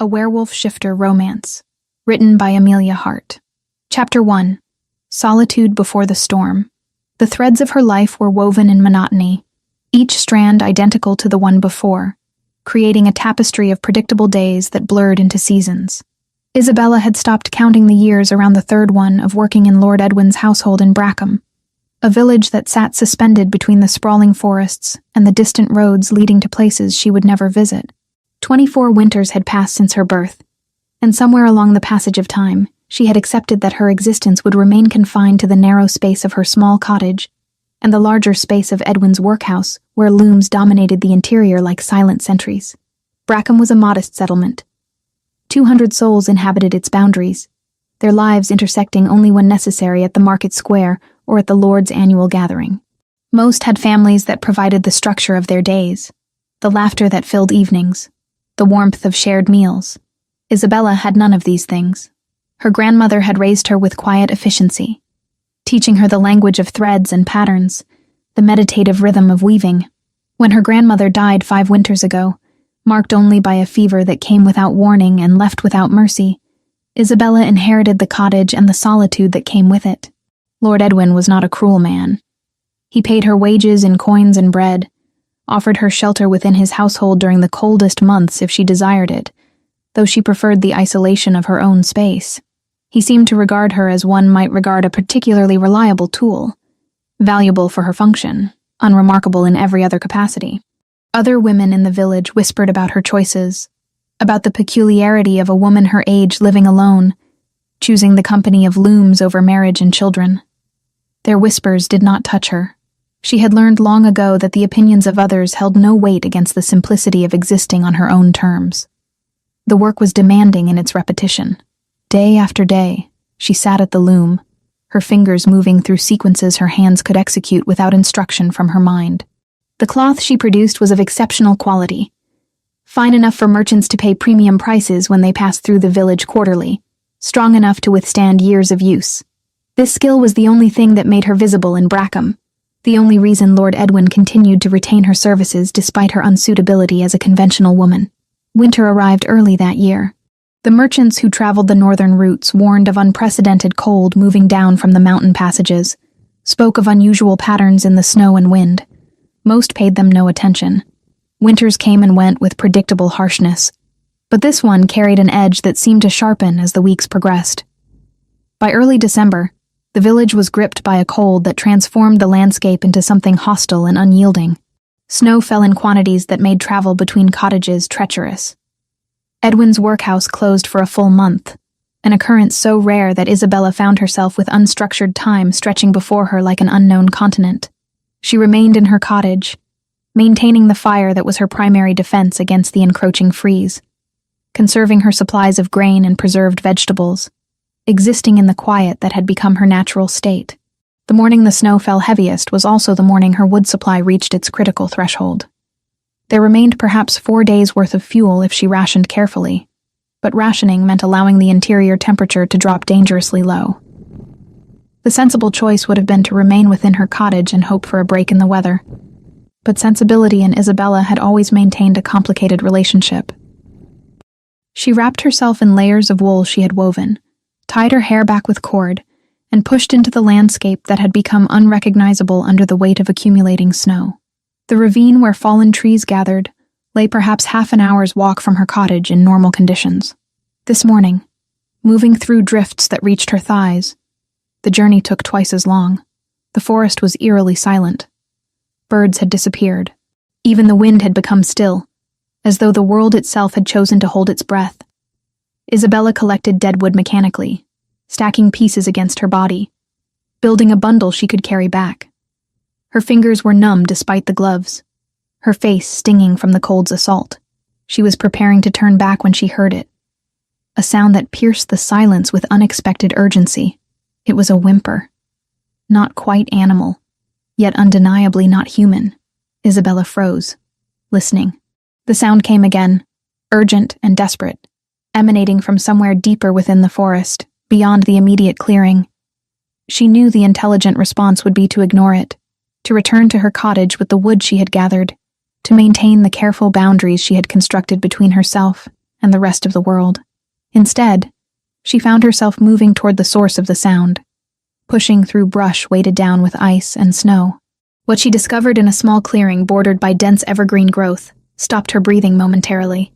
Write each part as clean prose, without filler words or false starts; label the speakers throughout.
Speaker 1: A Werewolf Shifter Romance, written by Amelia Hart. Chapter 1. Solitude Before the Storm. The threads of her life were woven in monotony, each strand identical to the one before, creating a tapestry of predictable days that blurred into seasons. Isabella had stopped counting the years around the third one of working in Lord Edwin's household in Brackham, a village that sat suspended between the sprawling forests and the distant roads leading to places she would never visit. 24 winters had passed since her birth, and somewhere along the passage of time, she had accepted that her existence would remain confined to the narrow space of her small cottage and the larger space of Edwin's workhouse, where looms dominated the interior like silent sentries. Brackham was a modest settlement. 200 souls inhabited its boundaries, their lives intersecting only when necessary at the market square or at the Lord's annual gathering. Most had families that provided the structure of their days, the laughter that filled evenings, the warmth of shared meals. Isabella had none of these things. Her grandmother had raised her with quiet efficiency, teaching her the language of threads and patterns, the meditative rhythm of weaving. When her grandmother died 5 winters ago, marked only by a fever that came without warning and left without mercy, Isabella inherited the cottage and the solitude that came with it. Lord Edwin was not a cruel man. He paid her wages in coins and bread, offered her shelter within his household during the coldest months if she desired it, though she preferred the isolation of her own space. He seemed to regard her as one might regard a particularly reliable tool, valuable for her function, unremarkable in every other capacity. Other women in the village whispered about her choices, about the peculiarity of a woman her age living alone, choosing the company of looms over marriage and children. Their whispers did not touch her. She had learned long ago that the opinions of others held no weight against the simplicity of existing on her own terms. The work was demanding in its repetition. Day after day, she sat at the loom, her fingers moving through sequences her hands could execute without instruction from her mind. The cloth she produced was of exceptional quality, fine enough for merchants to pay premium prices when they passed through the village quarterly, strong enough to withstand years of use. This skill was the only thing that made her visible in Brackham, the only reason Lord Edwin continued to retain her services despite her unsuitability as a conventional woman. Winter arrived early that year. The merchants who traveled the northern routes warned of unprecedented cold moving down from the mountain passages, spoke of unusual patterns in the snow and wind. Most paid them no attention. Winters came and went with predictable harshness, but this one carried an edge that seemed to sharpen as the weeks progressed. By early December, the village was gripped by a cold that transformed the landscape into something hostile and unyielding. Snow fell in quantities that made travel between cottages treacherous. Edwin's workhouse closed for a full month, an occurrence so rare that Isabella found herself with unstructured time stretching before her like an unknown continent. She remained in her cottage, maintaining the fire that was her primary defense against the encroaching freeze, conserving her supplies of grain and preserved vegetables, existing in the quiet that had become her natural state. The morning the snow fell heaviest was also the morning her wood supply reached its critical threshold. There remained perhaps 4 days' worth of fuel if she rationed carefully, but rationing meant allowing the interior temperature to drop dangerously low. The sensible choice would have been to remain within her cottage and hope for a break in the weather, but sensibility and Isabella had always maintained a complicated relationship. She wrapped herself in layers of wool she had woven, tied her hair back with cord, and pushed into the landscape that had become unrecognizable under the weight of accumulating snow. The ravine where fallen trees gathered lay perhaps half an hour's walk from her cottage in normal conditions. This morning, moving through drifts that reached her thighs, the journey took twice as long. The forest was eerily silent. Birds had disappeared. Even the wind had become still, as though the world itself had chosen to hold its breath. Isabella collected dead wood mechanically, stacking pieces against her body, building a bundle she could carry back. Her fingers were numb despite the gloves, her face stinging from the cold's assault. She was preparing to turn back when she heard it, a sound that pierced the silence with unexpected urgency. It was a whimper. Not quite animal, yet undeniably not human. Isabella froze, listening. The sound came again, urgent and desperate, emanating from somewhere deeper within the forest, beyond the immediate clearing. She knew the intelligent response would be to ignore it, to return to her cottage with the wood she had gathered, to maintain the careful boundaries she had constructed between herself and the rest of the world. Instead, she found herself moving toward the source of the sound, pushing through brush weighted down with ice and snow. What she discovered in a small clearing bordered by dense evergreen growth stopped her breathing momentarily.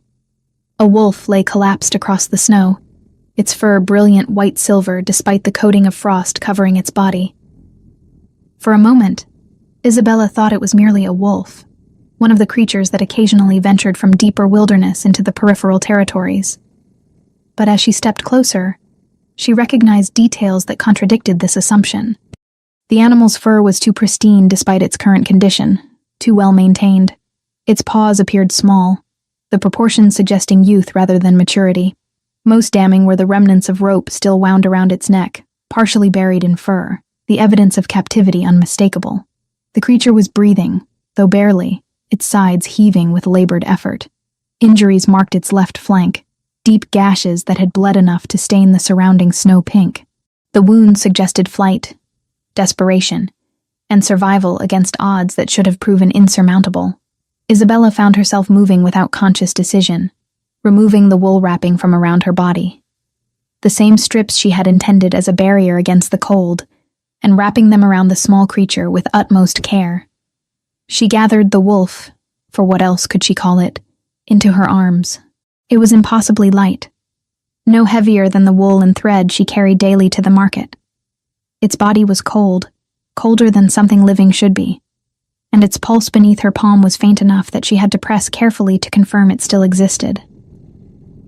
Speaker 1: A wolf lay collapsed across the snow, its fur brilliant white-silver despite the coating of frost covering its body. For a moment, Isabella thought it was merely a wolf, one of the creatures that occasionally ventured from deeper wilderness into the peripheral territories. But as she stepped closer, she recognized details that contradicted this assumption. The animal's fur was too pristine despite its current condition, too well maintained. Its paws appeared small, the proportions suggesting youth rather than maturity. Most damning were the remnants of rope still wound around its neck, partially buried in fur, the evidence of captivity unmistakable. The creature was breathing, though barely, its sides heaving with labored effort. Injuries marked its left flank, deep gashes that had bled enough to stain the surrounding snow pink. The wounds suggested flight, desperation, and survival against odds that should have proven insurmountable. Isabella found herself moving without conscious decision, removing the wool wrapping from around her body. The same strips she had intended as a barrier against the cold, and wrapping them around the small creature with utmost care. She gathered the wolf, for what else could she call it, into her arms. It was impossibly light, no heavier than the wool and thread she carried daily to the market. Its body was cold, colder than something living should be, and its pulse beneath her palm was faint enough that she had to press carefully to confirm it still existed.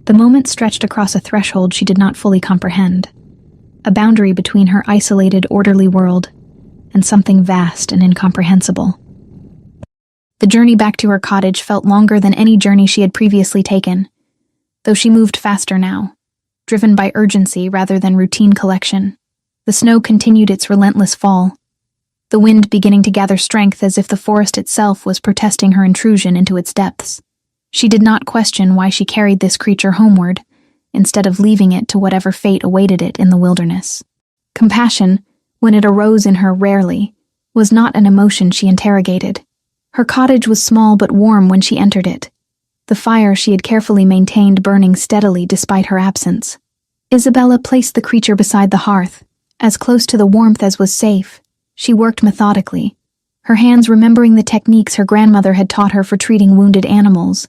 Speaker 1: The moment stretched across a threshold she did not fully comprehend, a boundary between her isolated, orderly world and something vast and incomprehensible. The journey back to her cottage felt longer than any journey she had previously taken, though she moved faster now, driven by urgency rather than routine collection. The snow continued its relentless fall, the wind beginning to gather strength as if the forest itself was protesting her intrusion into its depths. She did not question why she carried this creature homeward, instead of leaving it to whatever fate awaited it in the wilderness. Compassion, when it arose in her rarely, was not an emotion she interrogated. Her cottage was small but warm when she entered it, the fire she had carefully maintained burning steadily despite her absence. Isabella placed the creature beside the hearth, as close to the warmth as was safe. She worked methodically, her hands remembering the techniques her grandmother had taught her for treating wounded animals,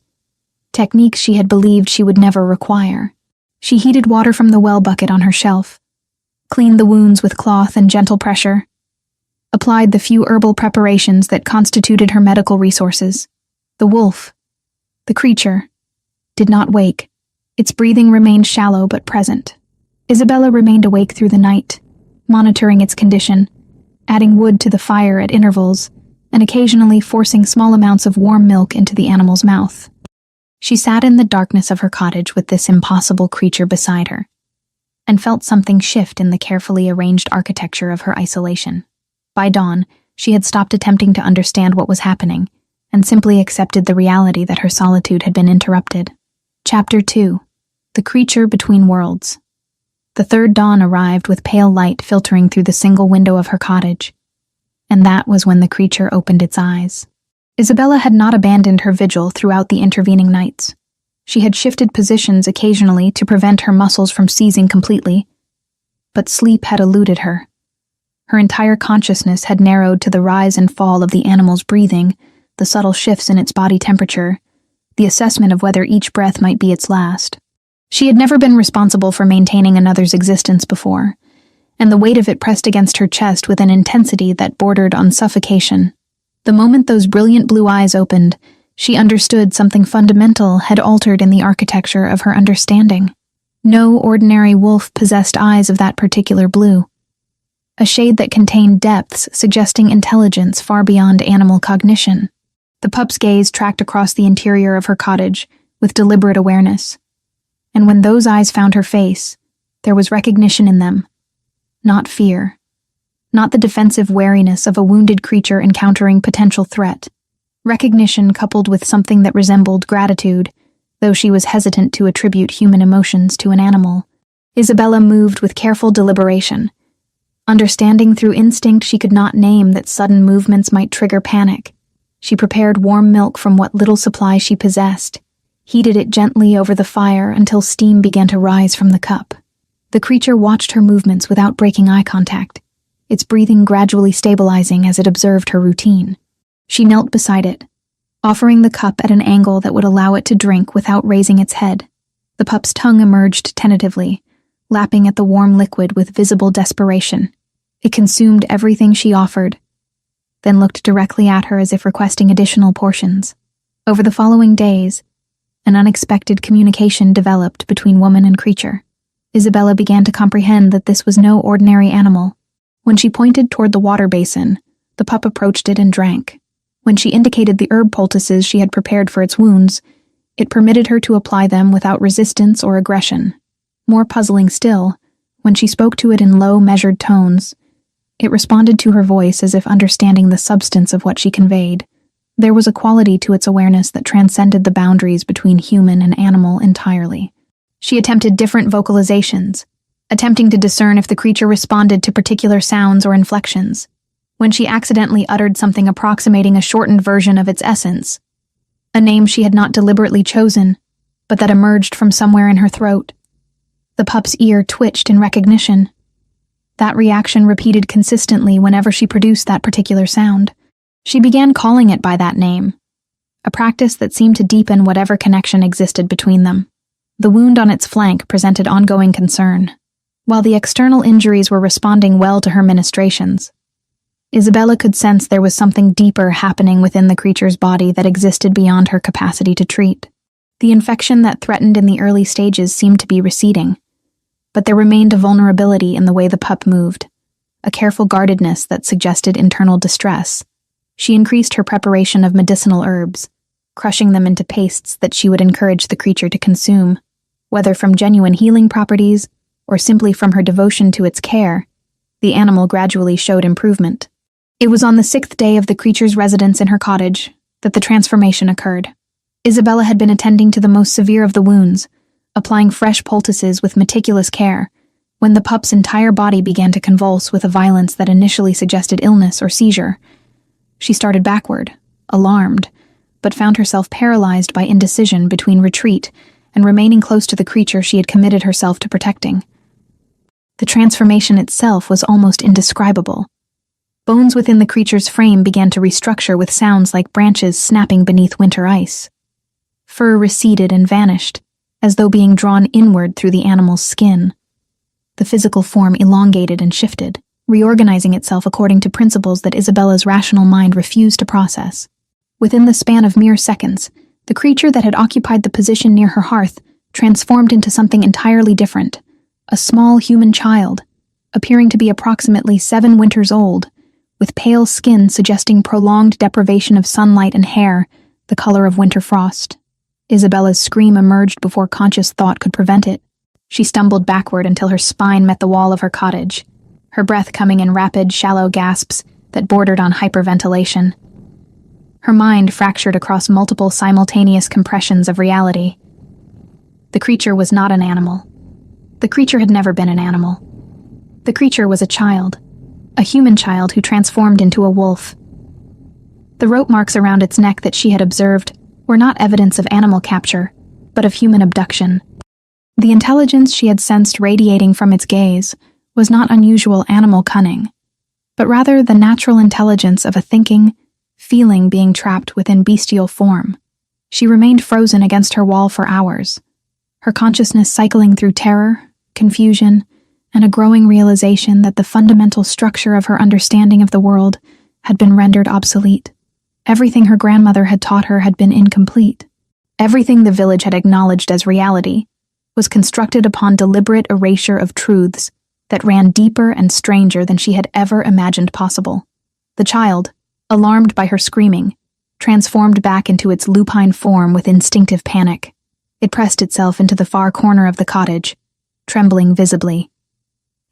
Speaker 1: techniques she had believed she would never require. She heated water from the well bucket on her shelf, cleaned the wounds with cloth and gentle pressure, applied the few herbal preparations that constituted her medical resources. The wolf, the creature, did not wake. Its breathing remained shallow but present. Isabella remained awake through the night, monitoring its condition, adding wood to the fire at intervals, and occasionally forcing small amounts of warm milk into the animal's mouth. She sat in the darkness of her cottage with this impossible creature beside her, and felt something shift in the carefully arranged architecture of her isolation. By dawn, she had stopped attempting to understand what was happening, and simply accepted the reality that her solitude had been interrupted. Chapter 2. The Creature Between Worlds. The third dawn arrived with pale light filtering through the single window of her cottage, and that was when the creature opened its eyes. Isabella had not abandoned her vigil throughout the intervening nights. She had shifted positions occasionally to prevent her muscles from seizing completely, but sleep had eluded her. Her entire consciousness had narrowed to the rise and fall of the animal's breathing, the subtle shifts in its body temperature, the assessment of whether each breath might be its last. She had never been responsible for maintaining another's existence before, and the weight of it pressed against her chest with an intensity that bordered on suffocation. The moment those brilliant blue eyes opened, she understood something fundamental had altered in the architecture of her understanding. No ordinary wolf possessed eyes of that particular blue, a shade that contained depths suggesting intelligence far beyond animal cognition. The pup's gaze tracked across the interior of her cottage with deliberate awareness, and when those eyes found her face, there was recognition in them, not fear, not the defensive wariness of a wounded creature encountering potential threat. Recognition coupled with something that resembled gratitude, though she was hesitant to attribute human emotions to an animal. Isabella moved with careful deliberation, understanding through instinct she could not name that sudden movements might trigger panic. She prepared warm milk from what little supply she possessed, heated it gently over the fire until steam began to rise from the cup. The creature watched her movements without breaking eye contact, its breathing gradually stabilizing as it observed her routine. She knelt beside it, offering the cup at an angle that would allow it to drink without raising its head. The pup's tongue emerged tentatively, lapping at the warm liquid with visible desperation. It consumed everything she offered, then looked directly at her as if requesting additional portions. Over the following days, an unexpected communication developed between woman and creature. Isabella began to comprehend that this was no ordinary animal. When she pointed toward the water basin, the pup approached it and drank. When she indicated the herb poultices she had prepared for its wounds, it permitted her to apply them without resistance or aggression. More puzzling still, when she spoke to it in low, measured tones, it responded to her voice as if understanding the substance of what she conveyed. There was a quality to its awareness that transcended the boundaries between human and animal entirely. She attempted different vocalizations, attempting to discern if the creature responded to particular sounds or inflections. When she accidentally uttered something approximating a shortened version of its essence, a name she had not deliberately chosen, but that emerged from somewhere in her throat, the pup's ear twitched in recognition. That reaction repeated consistently whenever she produced that particular sound. She began calling it by that name, a practice that seemed to deepen whatever connection existed between them. The wound on its flank presented ongoing concern, while the external injuries were responding well to her ministrations. Isabella could sense there was something deeper happening within the creature's body that existed beyond her capacity to treat. The infection that threatened in the early stages seemed to be receding, but there remained a vulnerability in the way the pup moved, a careful guardedness that suggested internal distress. She increased her preparation of medicinal herbs, crushing them into pastes that she would encourage the creature to consume. Whether from genuine healing properties or simply from her devotion to its care, the animal gradually showed improvement. It was on the 6th day of the creature's residence in her cottage that the transformation occurred. Isabella had been attending to the most severe of the wounds, applying fresh poultices with meticulous care, when the pup's entire body began to convulse with a violence that initially suggested illness or seizure. She started backward, alarmed, but found herself paralyzed by indecision between retreat and remaining close to the creature she had committed herself to protecting. The transformation itself was almost indescribable. Bones within the creature's frame began to restructure with sounds like branches snapping beneath winter ice. Fur receded and vanished, as though being drawn inward through the animal's skin. The physical form elongated and shifted, reorganizing itself according to principles that Isabella's rational mind refused to process. Within the span of mere seconds, the creature that had occupied the position near her hearth transformed into something entirely different, a small human child, appearing to be approximately 7 winters old, with pale skin suggesting prolonged deprivation of sunlight and hair, the color of winter frost. Isabella's scream emerged before conscious thought could prevent it. She stumbled backward until her spine met the wall of her cottage, her breath coming in rapid, shallow gasps that bordered on hyperventilation. Her mind fractured across multiple simultaneous compressions of reality. The creature was not an animal. The creature had never been an animal. The creature was a child, a human child who transformed into a wolf. The rope marks around its neck that she had observed were not evidence of animal capture, but of human abduction. The intelligence she had sensed radiating from its gaze was not unusual animal cunning, but rather the natural intelligence of a thinking, feeling being trapped within bestial form. She remained frozen against her wall for hours, her consciousness cycling through terror, confusion, and a growing realization that the fundamental structure of her understanding of the world had been rendered obsolete. Everything her grandmother had taught her had been incomplete. Everything the village had acknowledged as reality was constructed upon deliberate erasure of truths that ran deeper and stranger than she had ever imagined possible. The child, alarmed by her screaming, transformed back into its lupine form with instinctive panic. It pressed itself into the far corner of the cottage, trembling visibly,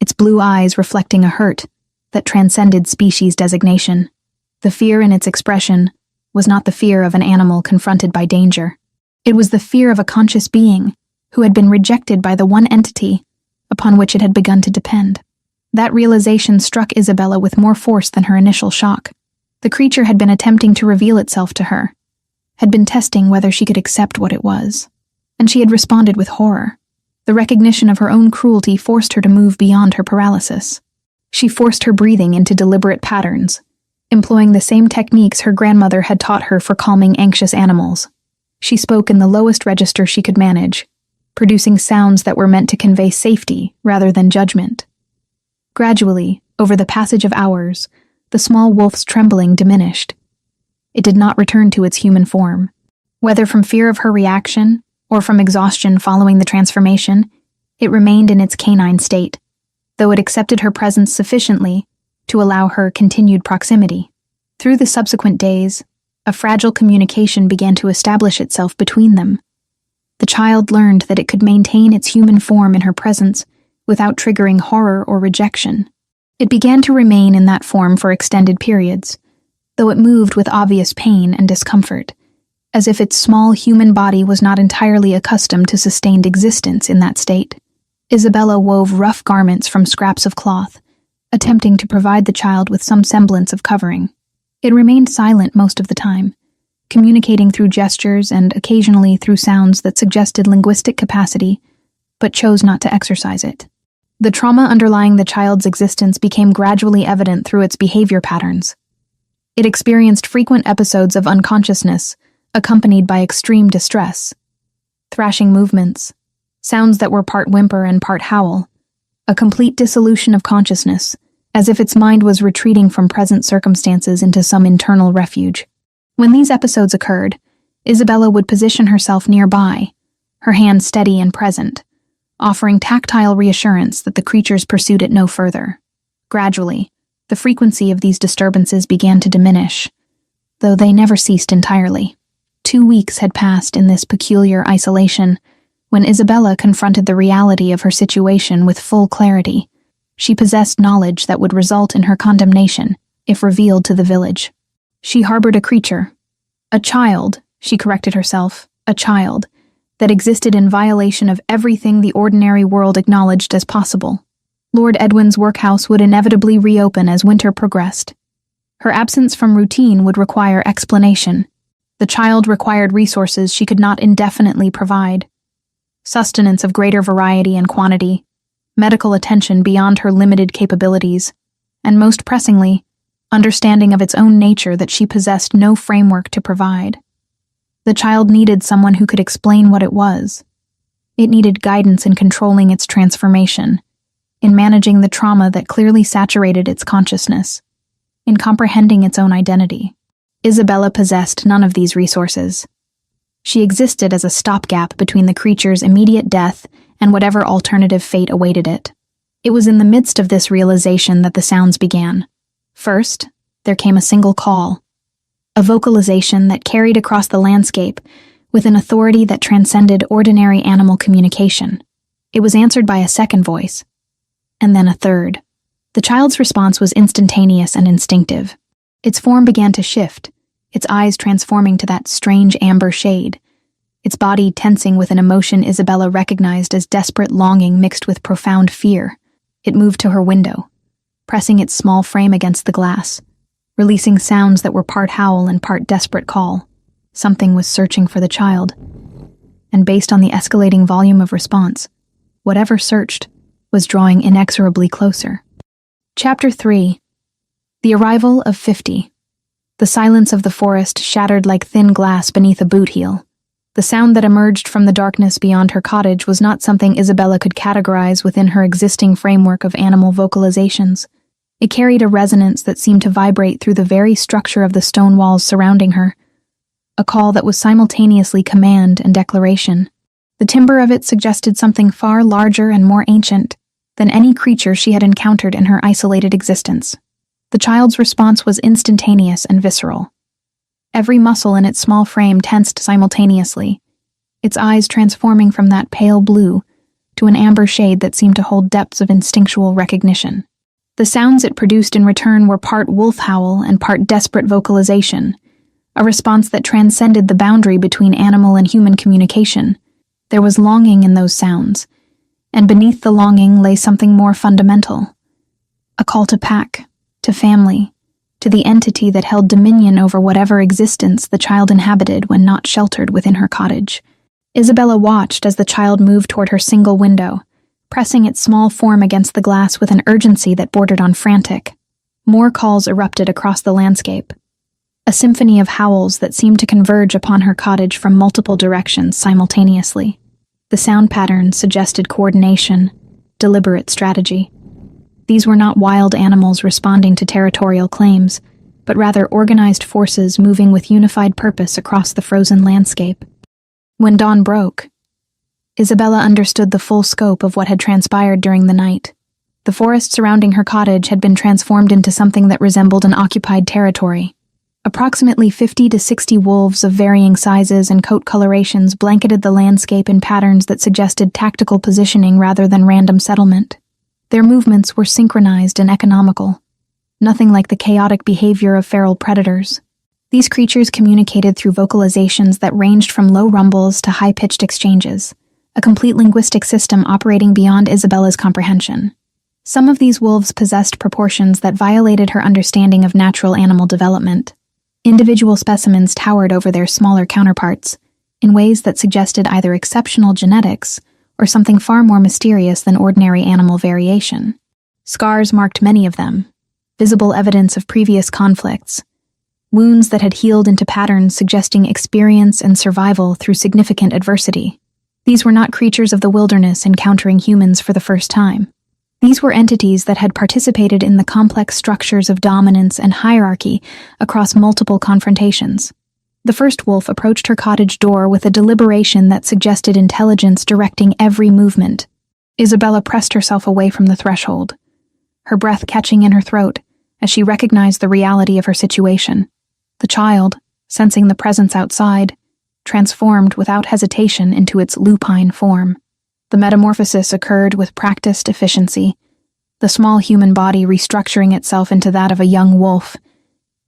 Speaker 1: its blue eyes reflecting a hurt that transcended species designation. The fear in its expression was not the fear of an animal confronted by danger. It was the fear of a conscious being who had been rejected by the one entity upon which it had begun to depend. That realization struck Isabella with more force than her initial shock. The creature had been attempting to reveal itself to her, had been testing whether she could accept what it was, and she had responded with horror. The recognition of her own cruelty forced her to move beyond her paralysis. She forced her breathing into deliberate patterns, employing the same techniques her grandmother had taught her for calming anxious animals. She spoke in the lowest register she could manage, producing sounds that were meant to convey safety rather than judgment. Gradually, over the passage of hours, the small wolf's trembling diminished. It did not return to its human form. Whether from fear of her reaction or from exhaustion following the transformation, it remained in its canine state, though it accepted her presence sufficiently to allow her continued proximity. Through the subsequent days, a fragile communication began to establish itself between them. The child learned that it could maintain its human form in her presence without triggering horror or rejection. It began to remain in that form for extended periods, though it moved with obvious pain and discomfort, as if its small human body was not entirely accustomed to sustained existence in that state. Isabella wove rough garments from scraps of cloth, attempting to provide the child with some semblance of covering. It remained silent most of the time, communicating through gestures and occasionally through sounds that suggested linguistic capacity, but chose not to exercise it. The trauma underlying the child's existence became gradually evident through its behavior patterns. It experienced frequent episodes of unconsciousness, accompanied by extreme distress, thrashing movements, sounds that were part whimper and part howl, a complete dissolution of consciousness, as if its mind was retreating from present circumstances into some internal refuge. When these episodes occurred, Isabella would position herself nearby, her hand steady and present, offering tactile reassurance that the creatures pursued it no further. Gradually, the frequency of these disturbances began to diminish, though they never ceased entirely. 2 weeks had passed in this peculiar isolation when Isabella confronted the reality of her situation with full clarity. She possessed knowledge that would result in her condemnation if revealed to the village. She harbored a creature, a child, she corrected herself, a child, that existed in violation of everything the ordinary world acknowledged as possible. Lord Edwin's workhouse would inevitably reopen as winter progressed. Her absence from routine would require explanation. The child required resources she could not indefinitely provide. Sustenance of greater variety and quantity, medical attention beyond her limited capabilities, and most pressingly, understanding of its own nature that she possessed no framework to provide. The child needed someone who could explain what it was. It needed guidance in controlling its transformation, in managing the trauma that clearly saturated its consciousness, in comprehending its own identity. Isabella possessed none of these resources. She existed as a stopgap between the creature's immediate death and whatever alternative fate awaited it. It was in the midst of this realization that the sounds began. First, there came a single call, a vocalization that carried across the landscape with an authority that transcended ordinary animal communication. It was answered by a second voice, and then a third. The child's response was instantaneous and instinctive. Its form began to shift, its eyes transforming to that strange amber shade, its body tensing with an emotion Isabella recognized as desperate longing mixed with profound fear. It moved to her window, pressing its small frame against the glass, releasing sounds that were part howl and part desperate call. Something was searching for the child, and based on the escalating volume of response, whatever searched was drawing inexorably closer. Chapter 3. The Arrival of 50. The silence of the forest shattered like thin glass beneath a boot heel. The sound that emerged from the darkness beyond her cottage was not something Isabella could categorize within her existing framework of animal vocalizations. It carried a resonance that seemed to vibrate through the very structure of the stone walls surrounding her, a call that was simultaneously command and declaration. The timbre of it suggested something far larger and more ancient than any creature she had encountered in her isolated existence. The child's response was instantaneous and visceral. Every muscle in its small frame tensed simultaneously, its eyes transforming from that pale blue to an amber shade that seemed to hold depths of instinctual recognition. The sounds it produced in return were part wolf howl and part desperate vocalization, a response that transcended the boundary between animal and human communication. There was longing in those sounds, and beneath the longing lay something more fundamental. A call to pack, to family, to the entity that held dominion over whatever existence the child inhabited when not sheltered within her cottage. Isabella watched as the child moved toward her single window, pressing its small form against the glass with an urgency that bordered on frantic. More calls erupted across the landscape, a symphony of howls that seemed to converge upon her cottage from multiple directions simultaneously. The sound patterns suggested coordination, deliberate strategy. These were not wild animals responding to territorial claims, but rather organized forces moving with unified purpose across the frozen landscape. When dawn broke, Isabella understood the full scope of what had transpired during the night. The forest surrounding her cottage had been transformed into something that resembled an occupied territory. Approximately 50 to 60 wolves of varying sizes and coat colorations blanketed the landscape in patterns that suggested tactical positioning rather than random settlement. Their movements were synchronized and economical, nothing like the chaotic behavior of feral predators. These creatures communicated through vocalizations that ranged from low rumbles to high-pitched exchanges, a complete linguistic system operating beyond Isabella's comprehension. Some of these wolves possessed proportions that violated her understanding of natural animal development. Individual specimens towered over their smaller counterparts, in ways that suggested either exceptional genetics or something far more mysterious than ordinary animal variation. Scars marked many of them, visible evidence of previous conflicts, wounds that had healed into patterns suggesting experience and survival through significant adversity. These were not creatures of the wilderness encountering humans for the first time. These were entities that had participated in the complex structures of dominance and hierarchy across multiple confrontations. The first wolf approached her cottage door with a deliberation that suggested intelligence directing every movement. Isabella pressed herself away from the threshold, her breath catching in her throat as she recognized the reality of her situation. The child, sensing the presence outside, transformed without hesitation into its lupine form. The metamorphosis occurred with practiced efficiency, the small human body restructuring itself into that of a young wolf,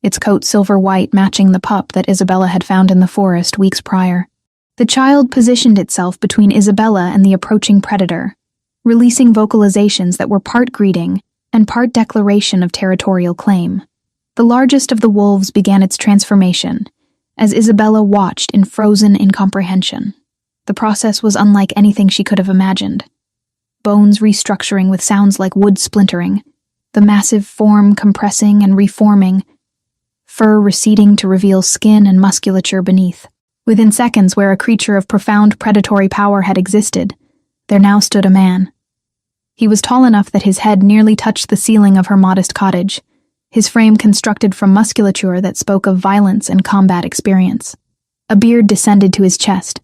Speaker 1: its coat silver-white matching the pup that Isabella had found in the forest weeks prior. The child positioned itself between Isabella and the approaching predator, releasing vocalizations that were part greeting and part declaration of territorial claim. The largest of the wolves began its transformation, as Isabella watched in frozen incomprehension. The process was unlike anything she could have imagined. Bones restructuring with sounds like wood splintering, the massive form compressing and reforming, fur receding to reveal skin and musculature beneath. Within seconds, where a creature of profound predatory power had existed, there now stood a man. He was tall enough that his head nearly touched the ceiling of her modest cottage, his frame constructed from musculature that spoke of violence and combat experience. A beard descended to his chest,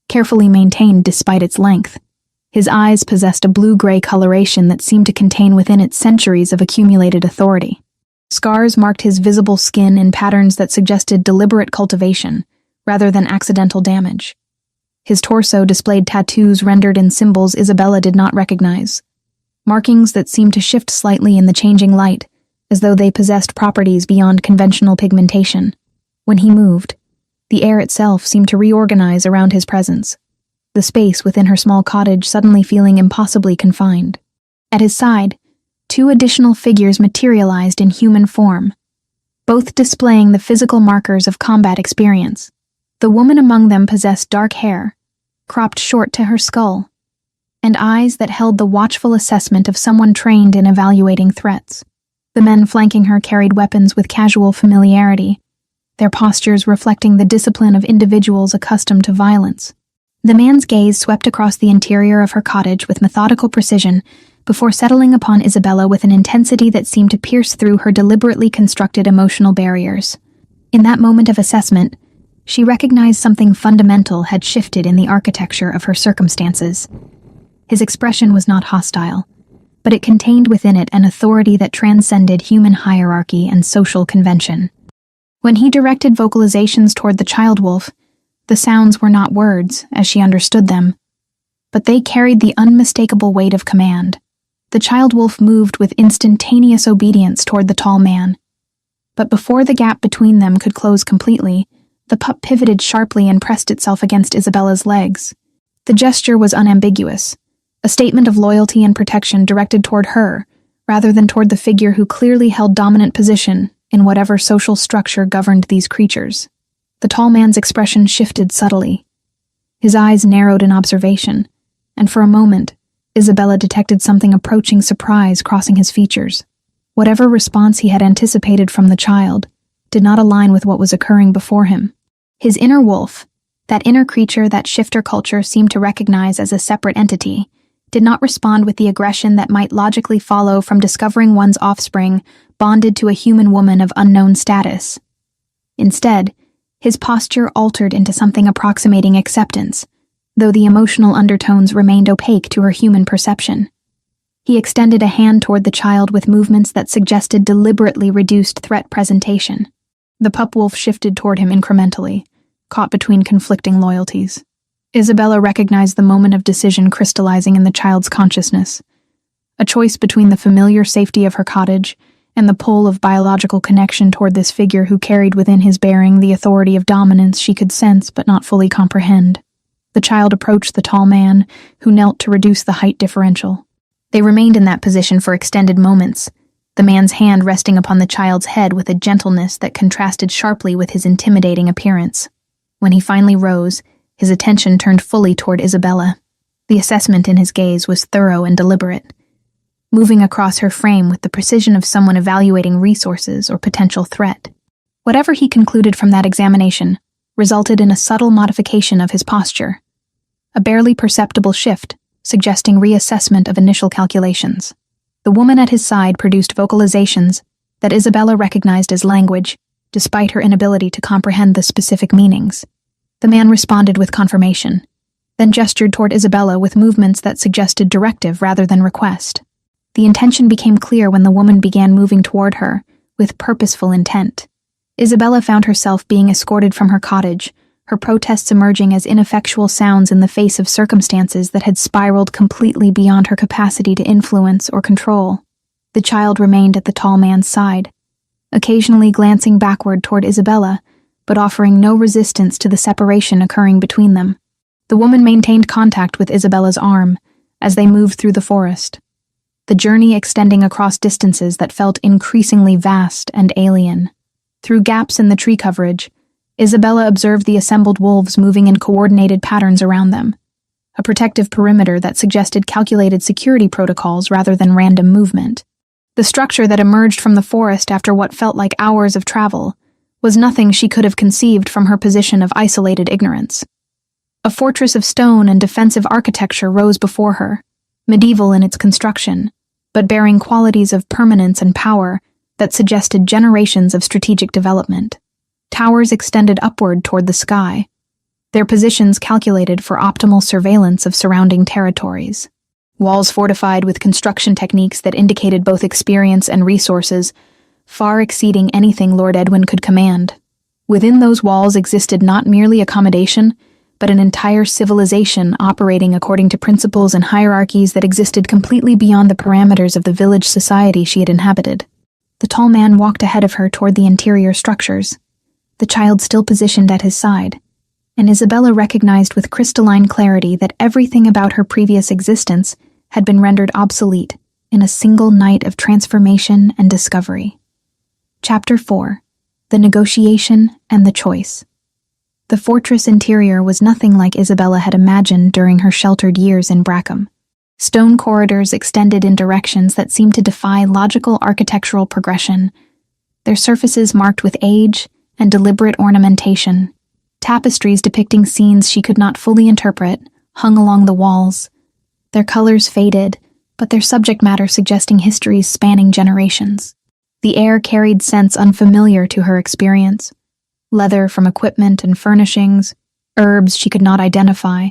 Speaker 1: carefully maintained despite its length. His eyes possessed a blue-gray coloration that seemed to contain within it centuries of accumulated authority. Scars marked his visible skin in patterns that suggested deliberate cultivation, rather than accidental damage. His torso displayed tattoos rendered in symbols Isabella did not recognize, markings that seemed to shift slightly in the changing light, as though they possessed properties beyond conventional pigmentation. When he moved, the air itself seemed to reorganize around his presence, the space within her small cottage suddenly feeling impossibly confined. At his side, 2 additional figures materialized in human form, both displaying the physical markers of combat experience. The woman among them possessed dark hair, cropped short to her skull, and eyes that held the watchful assessment of someone trained in evaluating threats. The men flanking her carried weapons with casual familiarity, their postures reflecting the discipline of individuals accustomed to violence. The man's gaze swept across the interior of her cottage with methodical precision before settling upon Isabella with an intensity that seemed to pierce through her deliberately constructed emotional barriers. In that moment of assessment, she recognized something fundamental had shifted in the architecture of her circumstances. His expression was not hostile, but it contained within it an authority that transcended human hierarchy and social convention. When he directed vocalizations toward the child wolf, the sounds were not words, as she understood them, but they carried the unmistakable weight of command. The child wolf moved with instantaneous obedience toward the tall man. But before the gap between them could close completely, the pup pivoted sharply and pressed itself against Isabella's legs. The gesture was unambiguous, a statement of loyalty and protection directed toward her, rather than toward the figure who clearly held dominant position in whatever social structure governed these creatures. The tall man's expression shifted subtly. His eyes narrowed in observation, and for a moment, Isabella detected something approaching surprise crossing his features. Whatever response he had anticipated from the child did not align with what was occurring before him. His inner wolf, that inner creature that shifter culture seemed to recognize as a separate entity, did not respond with the aggression that might logically follow from discovering one's offspring bonded to a human woman of unknown status. Instead, his posture altered into something approximating acceptance, though the emotional undertones remained opaque to her human perception. He extended a hand toward the child with movements that suggested deliberately reduced threat presentation. The pup wolf shifted toward him incrementally, caught between conflicting loyalties. Isabella recognized the moment of decision crystallizing in the child's consciousness, a choice between the familiar safety of her cottage and the pull of biological connection toward this figure who carried within his bearing the authority of dominance she could sense but not fully comprehend. The child approached the tall man, who knelt to reduce the height differential. They remained in that position for extended moments, the man's hand resting upon the child's head with a gentleness that contrasted sharply with his intimidating appearance. When he finally rose, his attention turned fully toward Isabella. The assessment in his gaze was thorough and deliberate, moving across her frame with the precision of someone evaluating resources or potential threat. Whatever he concluded from that examination resulted in a subtle modification of his posture, a barely perceptible shift, suggesting reassessment of initial calculations. The woman at his side produced vocalizations that Isabella recognized as language, despite her inability to comprehend the specific meanings. The man responded with confirmation, then gestured toward Isabella with movements that suggested directive rather than request. The intention became clear when the woman began moving toward her, with purposeful intent. Isabella found herself being escorted from her cottage, her protests emerging as ineffectual sounds in the face of circumstances that had spiraled completely beyond her capacity to influence or control. The child remained at the tall man's side, occasionally glancing backward toward Isabella, but offering no resistance to the separation occurring between them. The woman maintained contact with Isabella's arm as they moved through the forest, the journey extending across distances that felt increasingly vast and alien. Through gaps in the tree coverage, Isabella observed the assembled wolves moving in coordinated patterns around them, a protective perimeter that suggested calculated security protocols rather than random movement. The structure that emerged from the forest after what felt like hours of travel was nothing she could have conceived from her position of isolated ignorance. A fortress of stone and defensive architecture rose before her, medieval in its construction, but bearing qualities of permanence and power that suggested generations of strategic development. Towers extended upward toward the sky, their positions calculated for optimal surveillance of surrounding territories. Walls fortified with construction techniques that indicated both experience and resources, far exceeding anything Lord Edwin could command. Within those walls existed not merely accommodation, but an entire civilization operating according to principles and hierarchies that existed completely beyond the parameters of the village society she had inhabited. The tall man walked ahead of her toward the interior structures, the child still positioned at his side, and Isabella recognized with crystalline clarity that everything about her previous existence had been rendered obsolete in a single night of transformation and discovery. Chapter 4: The Negotiation and the Choice. The fortress interior was nothing like Isabella had imagined during her sheltered years in Brackham. Stone corridors extended in directions that seemed to defy logical architectural progression, their surfaces marked with age and deliberate ornamentation. Tapestries depicting scenes she could not fully interpret hung along the walls, their colors faded, but their subject matter suggesting histories spanning generations. The air carried scents unfamiliar to her experience, leather from equipment and furnishings, herbs she could not identify,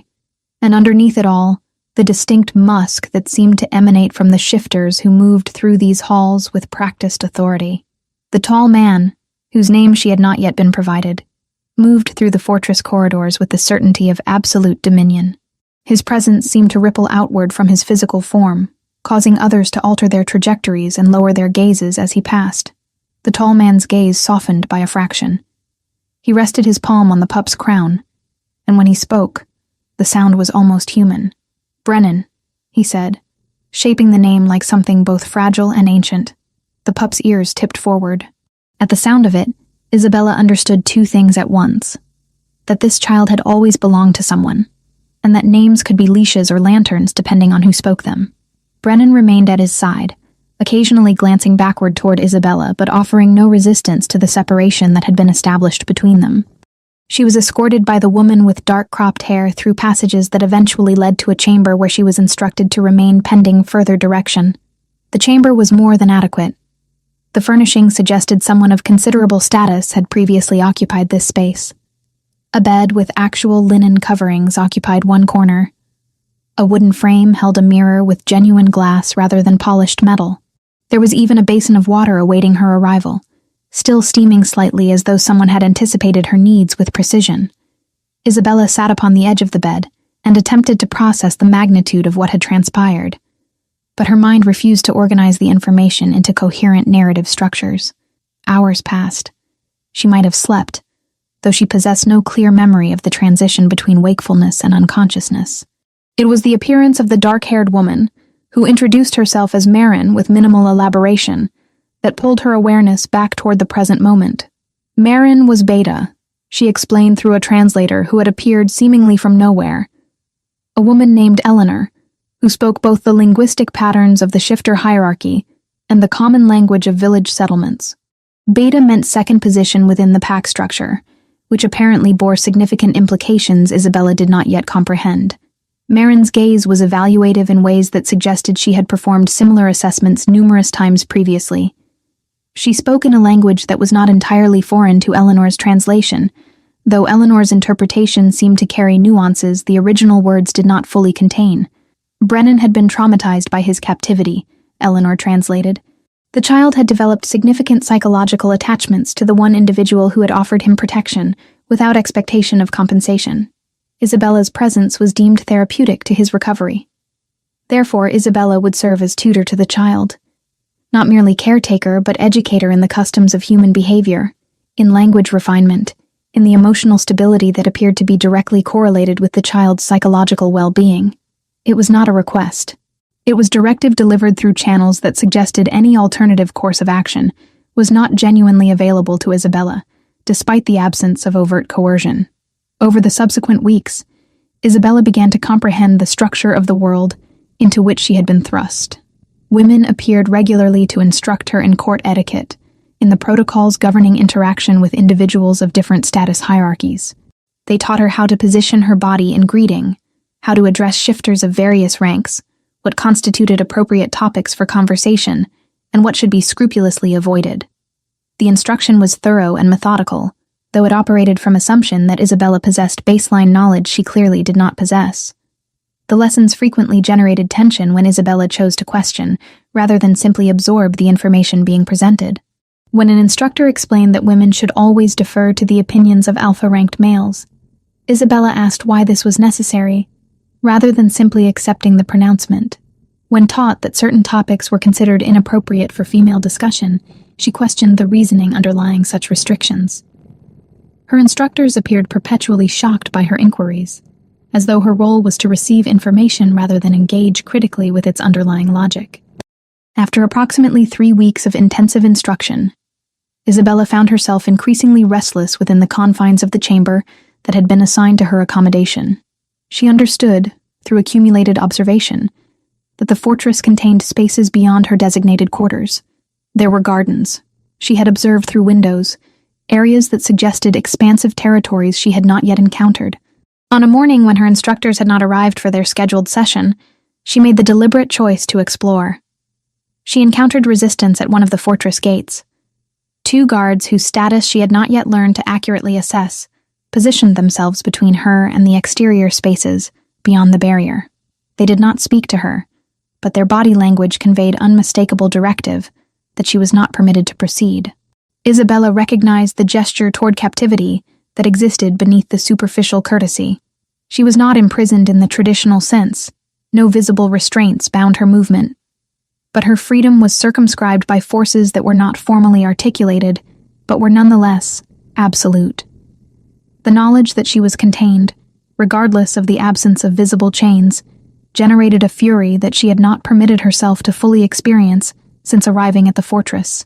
Speaker 1: and underneath it all, the distinct musk that seemed to emanate from the shifters who moved through these halls with practiced authority. The tall man, whose name she had not yet been provided, moved through the fortress corridors with the certainty of absolute dominion. His presence seemed to ripple outward from his physical form, causing others to alter their trajectories and lower their gazes as he passed. The tall man's gaze softened by a fraction. He rested his palm on the pup's crown, and when he spoke, the sound was almost human. "Brennan," he said, shaping the name like something both fragile and ancient. The pup's ears tipped forward. At the sound of it, Isabella understood two things at once: that this child had always belonged to someone, and that names could be leashes or lanterns depending on who spoke them. Brennan remained at his side, occasionally glancing backward toward Isabella but offering no resistance to the separation that had been established between them. She was escorted by the woman with dark cropped hair through passages that eventually led to a chamber where she was instructed to remain pending further direction. The chamber was more than adequate. The furnishing suggested someone of considerable status had previously occupied this space. A bed with actual linen coverings occupied one corner. A wooden frame held a mirror with genuine glass rather than polished metal. There was even a basin of water awaiting her arrival, still steaming slightly as though someone had anticipated her needs with precision. Isabella sat upon the edge of the bed and attempted to process the magnitude of what had transpired. But her mind refused to organize the information into coherent narrative structures. Hours passed. She might have slept, though she possessed no clear memory of the transition between wakefulness and unconsciousness. It was the appearance of the dark-haired woman, who introduced herself as Marin with minimal elaboration, that pulled her awareness back toward the present moment. Marin was Beta, she explained through a translator who had appeared seemingly from nowhere. A woman named Eleanor, who spoke both the linguistic patterns of the shifter hierarchy and the common language of village settlements. Beta meant second position within the pack structure, which apparently bore significant implications Isabella did not yet comprehend. Marin's gaze was evaluative in ways that suggested she had performed similar assessments numerous times previously. She spoke in a language that was not entirely foreign to Eleanor's translation, though Eleanor's interpretation seemed to carry nuances the original words did not fully contain. Brennan had been traumatized by his captivity, Eleanor translated. The child had developed significant psychological attachments to the one individual who had offered him protection, without expectation of compensation. Isabella's presence was deemed therapeutic to his recovery. Therefore, Isabella would serve as tutor to the child. Not merely caretaker, but educator in the customs of human behavior, in language refinement, in the emotional stability that appeared to be directly correlated with the child's psychological well-being. It was not a request. It was directive delivered through channels that suggested any alternative course of action was not genuinely available to Isabella, despite the absence of overt coercion. Over the subsequent weeks, Isabella began to comprehend the structure of the world into which she had been thrust. Women appeared regularly to instruct her in court etiquette, in the protocols governing interaction with individuals of different status hierarchies. They taught her how to position her body in greeting, how to address shifters of various ranks, what constituted appropriate topics for conversation, and what should be scrupulously avoided. The instruction was thorough and methodical, though it operated from assumption that Isabella possessed baseline knowledge she clearly did not possess. The lessons frequently generated tension when Isabella chose to question, rather than simply absorb the information being presented. When an instructor explained that women should always defer to the opinions of alpha-ranked males, Isabella asked why this was necessary, rather than simply accepting the pronouncement. When taught that certain topics were considered inappropriate for female discussion, she questioned the reasoning underlying such restrictions. Her instructors appeared perpetually shocked by her inquiries, as though her role was to receive information rather than engage critically with its underlying logic. After approximately 3 weeks of intensive instruction, Isabella found herself increasingly restless within the confines of the chamber that had been assigned to her accommodation. She understood, through accumulated observation, that the fortress contained spaces beyond her designated quarters. There were gardens. She had observed through windows, areas that suggested expansive territories she had not yet encountered. On a morning when her instructors had not arrived for their scheduled session, she made the deliberate choice to explore. She encountered resistance at one of the fortress gates. 2 guards whose status she had not yet learned to accurately assess positioned themselves between her and the exterior spaces beyond the barrier. They did not speak to her, but their body language conveyed unmistakable directive that she was not permitted to proceed. Isabella recognized the gesture toward captivity that existed beneath the superficial courtesy. She was not imprisoned in the traditional sense. No visible restraints bound her movement. But her freedom was circumscribed by forces that were not formally articulated, but were nonetheless absolute. The knowledge that she was contained, regardless of the absence of visible chains, generated a fury that she had not permitted herself to fully experience since arriving at the fortress.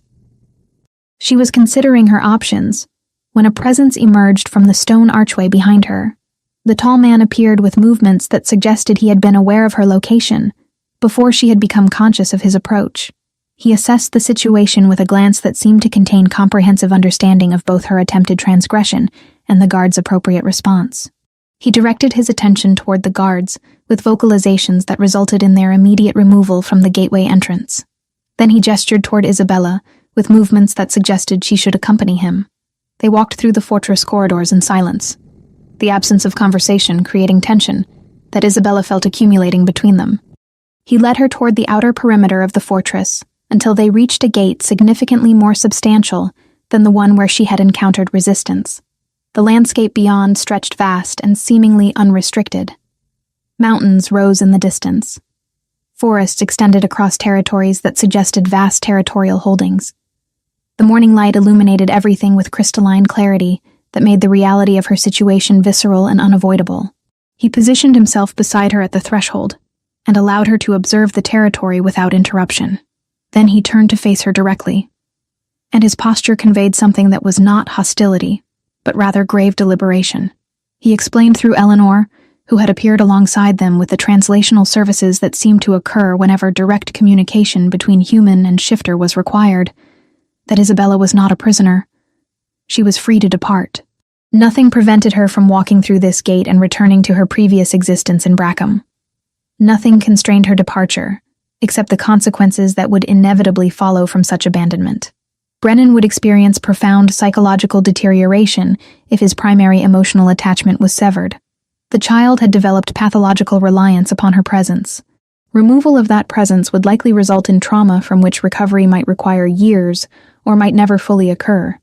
Speaker 1: She was considering her options when a presence emerged from the stone archway behind her. The tall man appeared with movements that suggested he had been aware of her location before she had become conscious of his approach. He assessed the situation with a glance that seemed to contain comprehensive understanding of both her attempted transgression and the guard's appropriate response. He directed his attention toward the guards, with vocalizations that resulted in their immediate removal from the gateway entrance. Then he gestured toward Isabella, with movements that suggested she should accompany him. They walked through the fortress corridors in silence, the absence of conversation creating tension that Isabella felt accumulating between them. He led her toward the outer perimeter of the fortress until they reached a gate significantly more substantial than the one where she had encountered resistance. The landscape beyond stretched vast and seemingly unrestricted. Mountains rose in the distance. Forests extended across territories that suggested vast territorial holdings. The morning light illuminated everything with crystalline clarity that made the reality of her situation visceral and unavoidable. He positioned himself beside her at the threshold and allowed her to observe the territory without interruption. Then he turned to face her directly, and his posture conveyed something that was not hostility, but rather grave deliberation. He explained through Eleanor, who had appeared alongside them with the translational services that seemed to occur whenever direct communication between human and shifter was required, that Isabella was not a prisoner. She was free to depart. Nothing prevented her from walking through this gate and returning to her previous existence in Brackham. Nothing constrained her departure, except the consequences that would inevitably follow from such abandonment. Brennan would experience profound psychological deterioration if his primary emotional attachment was severed. The child had developed pathological reliance upon her presence. Removal of that presence would likely result in trauma from which recovery might require years or might never fully occur.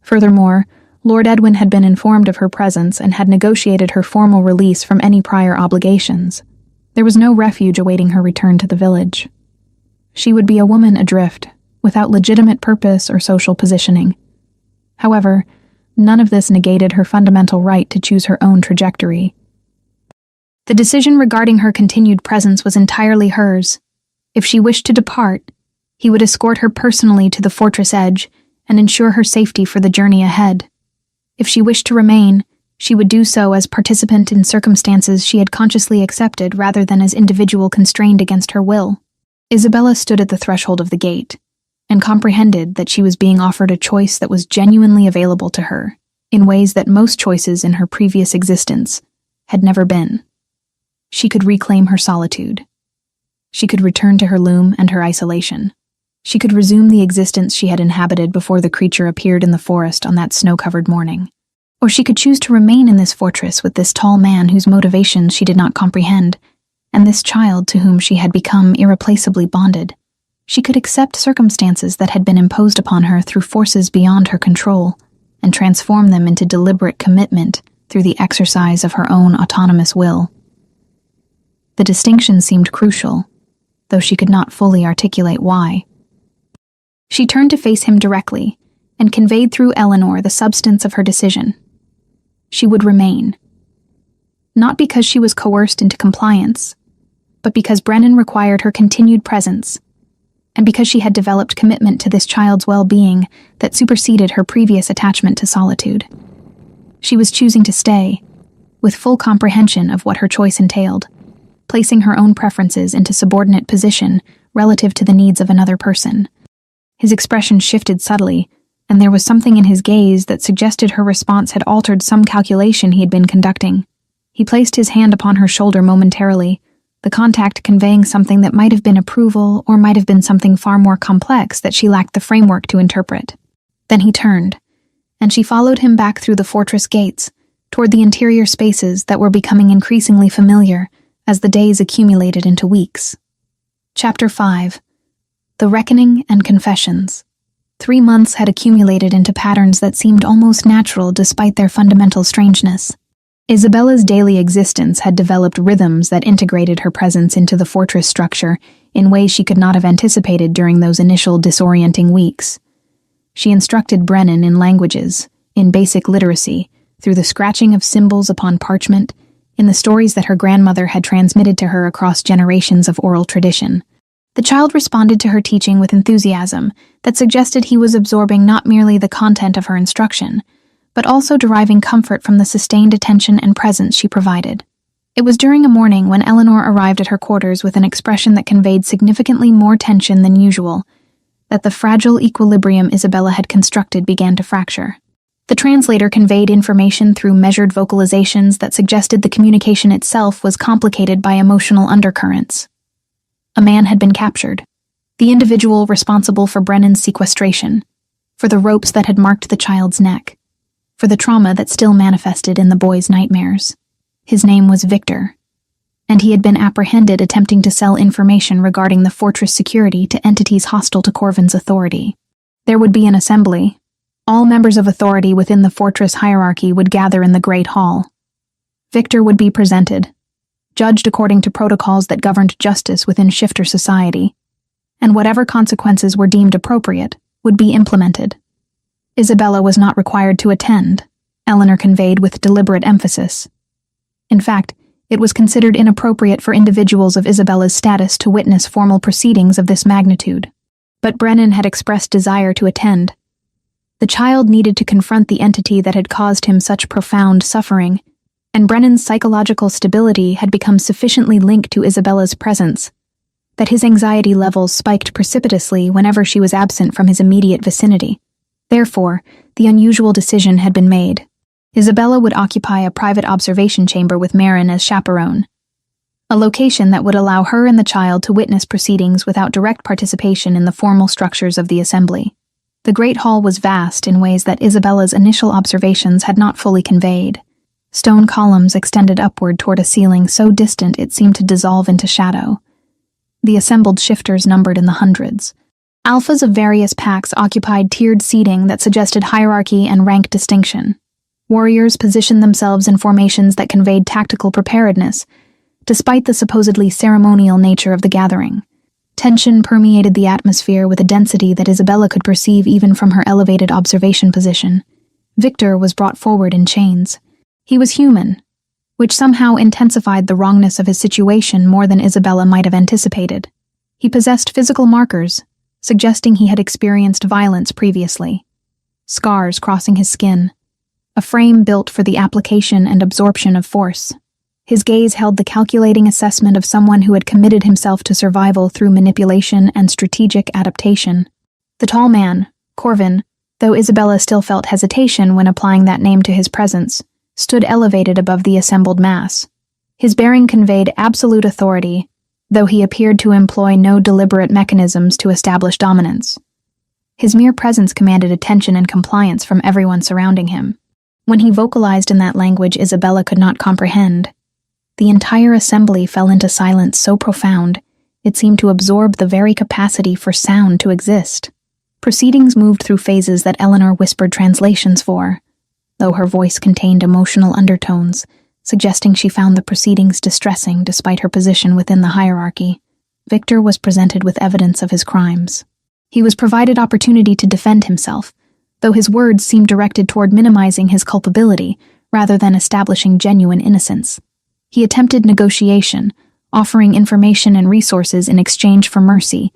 Speaker 1: Furthermore, Lord Edwin had been informed of her presence and had negotiated her formal release from any prior obligations. There was no refuge awaiting her return to the village. She would be a woman adrift, without legitimate purpose or social positioning. However, none of this negated her fundamental right to choose her own trajectory. The decision regarding her continued presence was entirely hers. If she wished to depart, he would escort her personally to the fortress edge and ensure her safety for the journey ahead. If she wished to remain, she would do so as participant in circumstances she had consciously accepted rather than as individual constrained against her will. Isabella stood at the threshold of the gate and comprehended that she was being offered a choice that was genuinely available to her, in ways that most choices in her previous existence had never been. She could reclaim her solitude. She could return to her loom and her isolation. She could resume the existence she had inhabited before the creature appeared in the forest on that snow-covered morning. Or she could choose to remain in this fortress with this tall man whose motivations she did not comprehend, and this child to whom she had become irreplaceably bonded. She could accept circumstances that had been imposed upon her through forces beyond her control, and transform them into deliberate commitment through the exercise of her own autonomous will. The distinction seemed crucial, though she could not fully articulate why. She turned to face him directly, and conveyed through Eleanor the substance of her decision. She would remain. Not because she was coerced into compliance, but because Brennan required her continued presence, and because she had developed commitment to this child's well-being that superseded her previous attachment to solitude. She was choosing to stay, with full comprehension of what her choice entailed, placing her own preferences into subordinate position relative to the needs of another person. His expression shifted subtly, and there was something in his gaze that suggested her response had altered some calculation he had been conducting. He placed his hand upon her shoulder momentarily, the contact conveying something that might have been approval or might have been something far more complex that she lacked the framework to interpret. Then he turned, and she followed him back through the fortress gates, toward the interior spaces that were becoming increasingly familiar as the days accumulated into weeks. Chapter 5. The Reckoning and Confessions. 3 months had accumulated into patterns that seemed almost natural despite their fundamental strangeness. Isabella's daily existence had developed rhythms that integrated her presence into the fortress structure in ways she could not have anticipated during those initial disorienting weeks. She instructed Brennan in languages, in basic literacy, through the scratching of symbols upon parchment, in the stories that her grandmother had transmitted to her across generations of oral tradition. The child responded to her teaching with enthusiasm that suggested he was absorbing not merely the content of her instruction, but also deriving comfort from the sustained attention and presence she provided. It was during a morning when Eleanor arrived at her quarters with an expression that conveyed significantly more tension than usual, that the fragile equilibrium Isabella had constructed began to fracture. The translator conveyed information through measured vocalizations that suggested the communication itself was complicated by emotional undercurrents. A man had been captured, the individual responsible for Brennan's sequestration, for the ropes that had marked the child's neck, for the trauma that still manifested in the boy's nightmares. His name was Victor, and he had been apprehended attempting to sell information regarding the fortress security to entities hostile to Corvin's authority. There would be an assembly. All members of authority within the fortress hierarchy would gather in the Great Hall. Victor would be presented, judged according to protocols that governed justice within shifter society, and whatever consequences were deemed appropriate would be implemented. Isabella was not required to attend, Eleanor conveyed with deliberate emphasis. In fact, it was considered inappropriate for individuals of Isabella's status to witness formal proceedings of this magnitude. But Brennan had expressed desire to attend. The child needed to confront the entity that had caused him such profound suffering, and Brennan's psychological stability had become sufficiently linked to Isabella's presence that his anxiety levels spiked precipitously whenever she was absent from his immediate vicinity. Therefore, the unusual decision had been made. Isabella would occupy a private observation chamber with Marin as chaperone, a location that would allow her and the child to witness proceedings without direct participation in the formal structures of the assembly. The Great Hall was vast in ways that Isabella's initial observations had not fully conveyed. Stone columns extended upward toward a ceiling so distant it seemed to dissolve into shadow. The assembled shifters numbered in the hundreds. Alphas of various packs occupied tiered seating that suggested hierarchy and rank distinction. Warriors positioned themselves in formations that conveyed tactical preparedness, despite the supposedly ceremonial nature of the gathering. Tension permeated the atmosphere with a density that Isabella could perceive even from her elevated observation position. Victor was brought forward in chains. He was human, which somehow intensified the wrongness of his situation more than Isabella might have anticipated. He possessed physical markers, suggesting he had experienced violence previously. Scars crossing his skin, a frame built for the application and absorption of force. His gaze held the calculating assessment of someone who had committed himself to survival through manipulation and strategic adaptation. The tall man, Corvin, though Isabella still felt hesitation when applying that name to his presence, stood elevated above the assembled mass. His bearing conveyed absolute authority, though he appeared to employ no deliberate mechanisms to establish dominance. His mere presence commanded attention and compliance from everyone surrounding him. When he vocalized in that language Isabella could not comprehend, the entire assembly fell into silence so profound it seemed to absorb the very capacity for sound to exist. Proceedings moved through phases that Eleanor whispered translations for, though her voice contained emotional undertones, suggesting she found the proceedings distressing despite her position within the hierarchy. Victor was presented with evidence of his crimes. He was provided opportunity to defend himself, though his words seemed directed toward minimizing his culpability rather than establishing genuine innocence. He attempted negotiation, offering information and resources in exchange for mercy,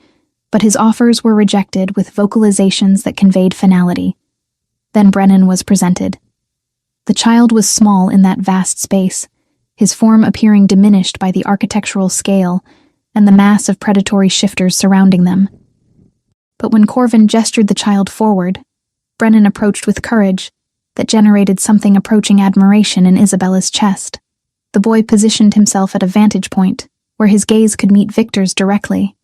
Speaker 1: but his offers were rejected with vocalizations that conveyed finality. Then Brennan was presented. The child was small in that vast space, his form appearing diminished by the architectural scale and the mass of predatory shifters surrounding them. But when Corvin gestured the child forward, Brennan approached with courage that generated something approaching admiration in Isabella's chest. The boy positioned himself at a vantage point, where his gaze could meet Victor's directly,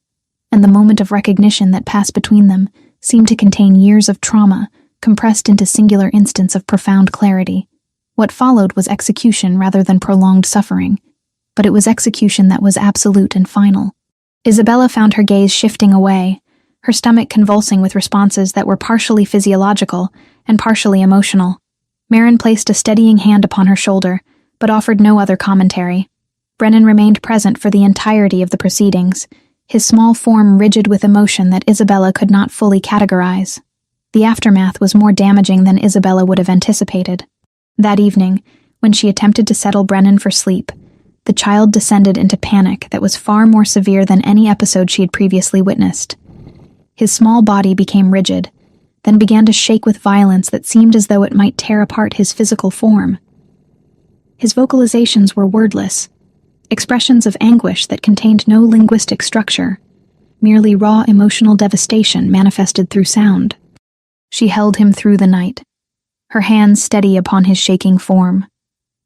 Speaker 1: and the moment of recognition that passed between them seemed to contain years of trauma, compressed into singular instants of profound clarity. What followed was execution rather than prolonged suffering, but it was execution that was absolute and final. Isabella found her gaze shifting away, her stomach convulsing with responses that were partially physiological and partially emotional. Marin placed a steadying hand upon her shoulder, but offered no other commentary. Brennan remained present for the entirety of the proceedings, his small form rigid with emotion that Isabella could not fully categorize. The aftermath was more damaging than Isabella would have anticipated. That evening, when she attempted to settle Brennan for sleep, the child descended into panic that was far more severe than any episode she had previously witnessed. His small body became rigid, then began to shake with violence that seemed as though it might tear apart his physical form. His vocalizations were wordless, expressions of anguish that contained no linguistic structure, merely raw emotional devastation manifested through sound. She held him through the night, her hands steady upon his shaking form,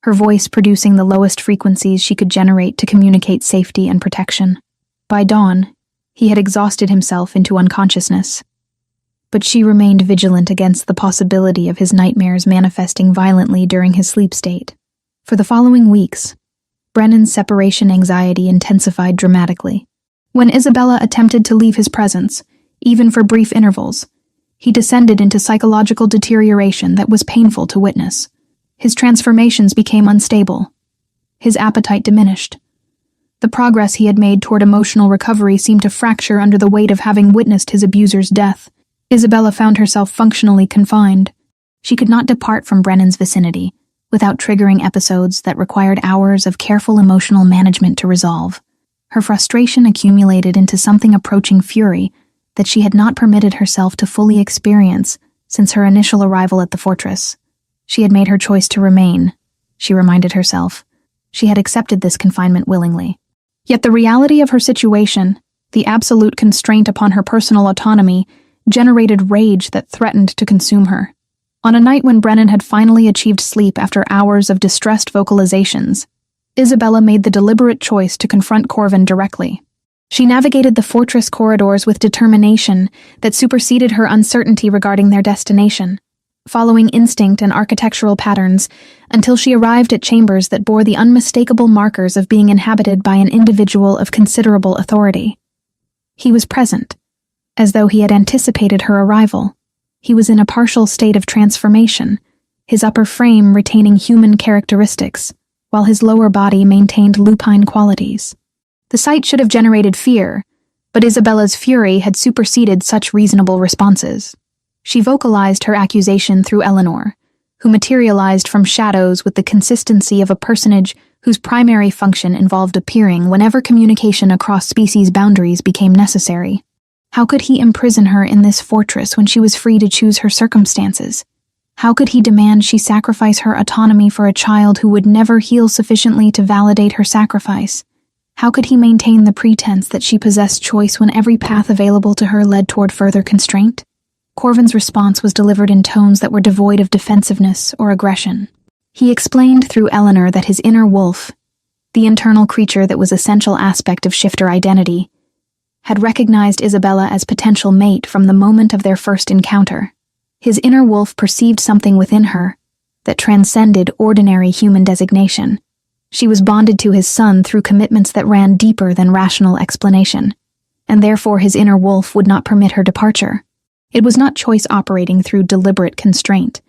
Speaker 1: her voice producing the lowest frequencies she could generate to communicate safety and protection. By dawn, he had exhausted himself into unconsciousness, but she remained vigilant against the possibility of his nightmares manifesting violently during his sleep state. For the following weeks, Brennan's separation anxiety intensified dramatically. When Isabella attempted to leave his presence, even for brief intervals, he descended into psychological deterioration that was painful to witness. His transformations became unstable. His appetite diminished. The progress he had made toward emotional recovery seemed to fracture under the weight of having witnessed his abuser's death. Isabella found herself functionally confined. She could not depart from Brennan's vicinity without triggering episodes that required hours of careful emotional management to resolve. Her frustration accumulated into something approaching fury that she had not permitted herself to fully experience since her initial arrival at the fortress. She had made her choice to remain, she reminded herself. She had accepted this confinement willingly. Yet the reality of her situation, the absolute constraint upon her personal autonomy, generated rage that threatened to consume her. On a night when Brennan had finally achieved sleep after hours of distressed vocalizations, Isabella made the deliberate choice to confront Corvin directly. She navigated the fortress corridors with determination that superseded her uncertainty regarding their destination, following instinct and architectural patterns until she arrived at chambers that bore the unmistakable markers of being inhabited by an individual of considerable authority. He was present, as though he had anticipated her arrival. He was in a partial state of transformation, his upper frame retaining human characteristics, while his lower body maintained lupine qualities. The sight should have generated fear, but Isabella's fury had superseded such reasonable responses. She vocalized her accusation through Eleanor, who materialized from shadows with the consistency of a personage whose primary function involved appearing whenever communication across species boundaries became necessary. How could he imprison her in this fortress when she was free to choose her circumstances? How could he demand she sacrifice her autonomy for a child who would never heal sufficiently to validate her sacrifice? How could he maintain the pretense that she possessed choice when every path available to her led toward further constraint? Corvin's response was delivered in tones that were devoid of defensiveness or aggression. He explained through Eleanor that his inner wolf, the internal creature that was an essential aspect of shifter identity, had recognized Isabella as potential mate from the moment of their first encounter. His inner wolf perceived something within her that transcended ordinary human designation. She was bonded to his son through commitments that ran deeper than rational explanation, and therefore his inner wolf would not permit her departure. It was not choice operating through deliberate constraint.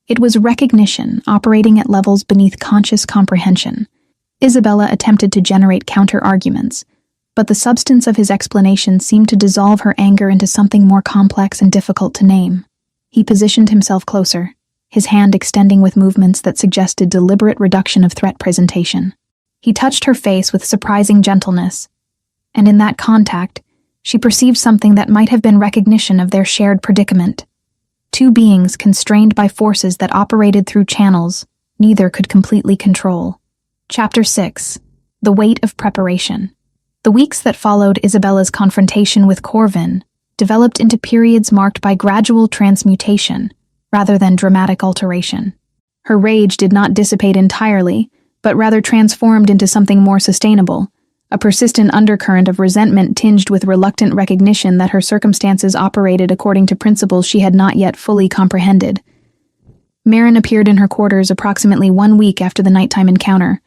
Speaker 1: It was recognition operating at levels beneath conscious comprehension. Isabella attempted to generate counter-arguments, but the substance of his explanation seemed to dissolve her anger into something more complex and difficult to name. He positioned himself closer, his hand extending with movements that suggested deliberate reduction of threat presentation. He touched her face with surprising gentleness, and in that contact, she perceived something that might have been recognition of their shared predicament. Two beings constrained by forces that operated through channels neither could completely control. Chapter 6. The Weight of Preparation. The weeks that followed Isabella's confrontation with Corvin developed into periods marked by gradual transmutation, rather than dramatic alteration. Her rage did not dissipate entirely, but rather transformed into something more sustainable, a persistent undercurrent of resentment tinged with reluctant recognition that her circumstances operated according to principles she had not yet fully comprehended. Marin appeared in her quarters approximately 1 week after the nighttime encounter,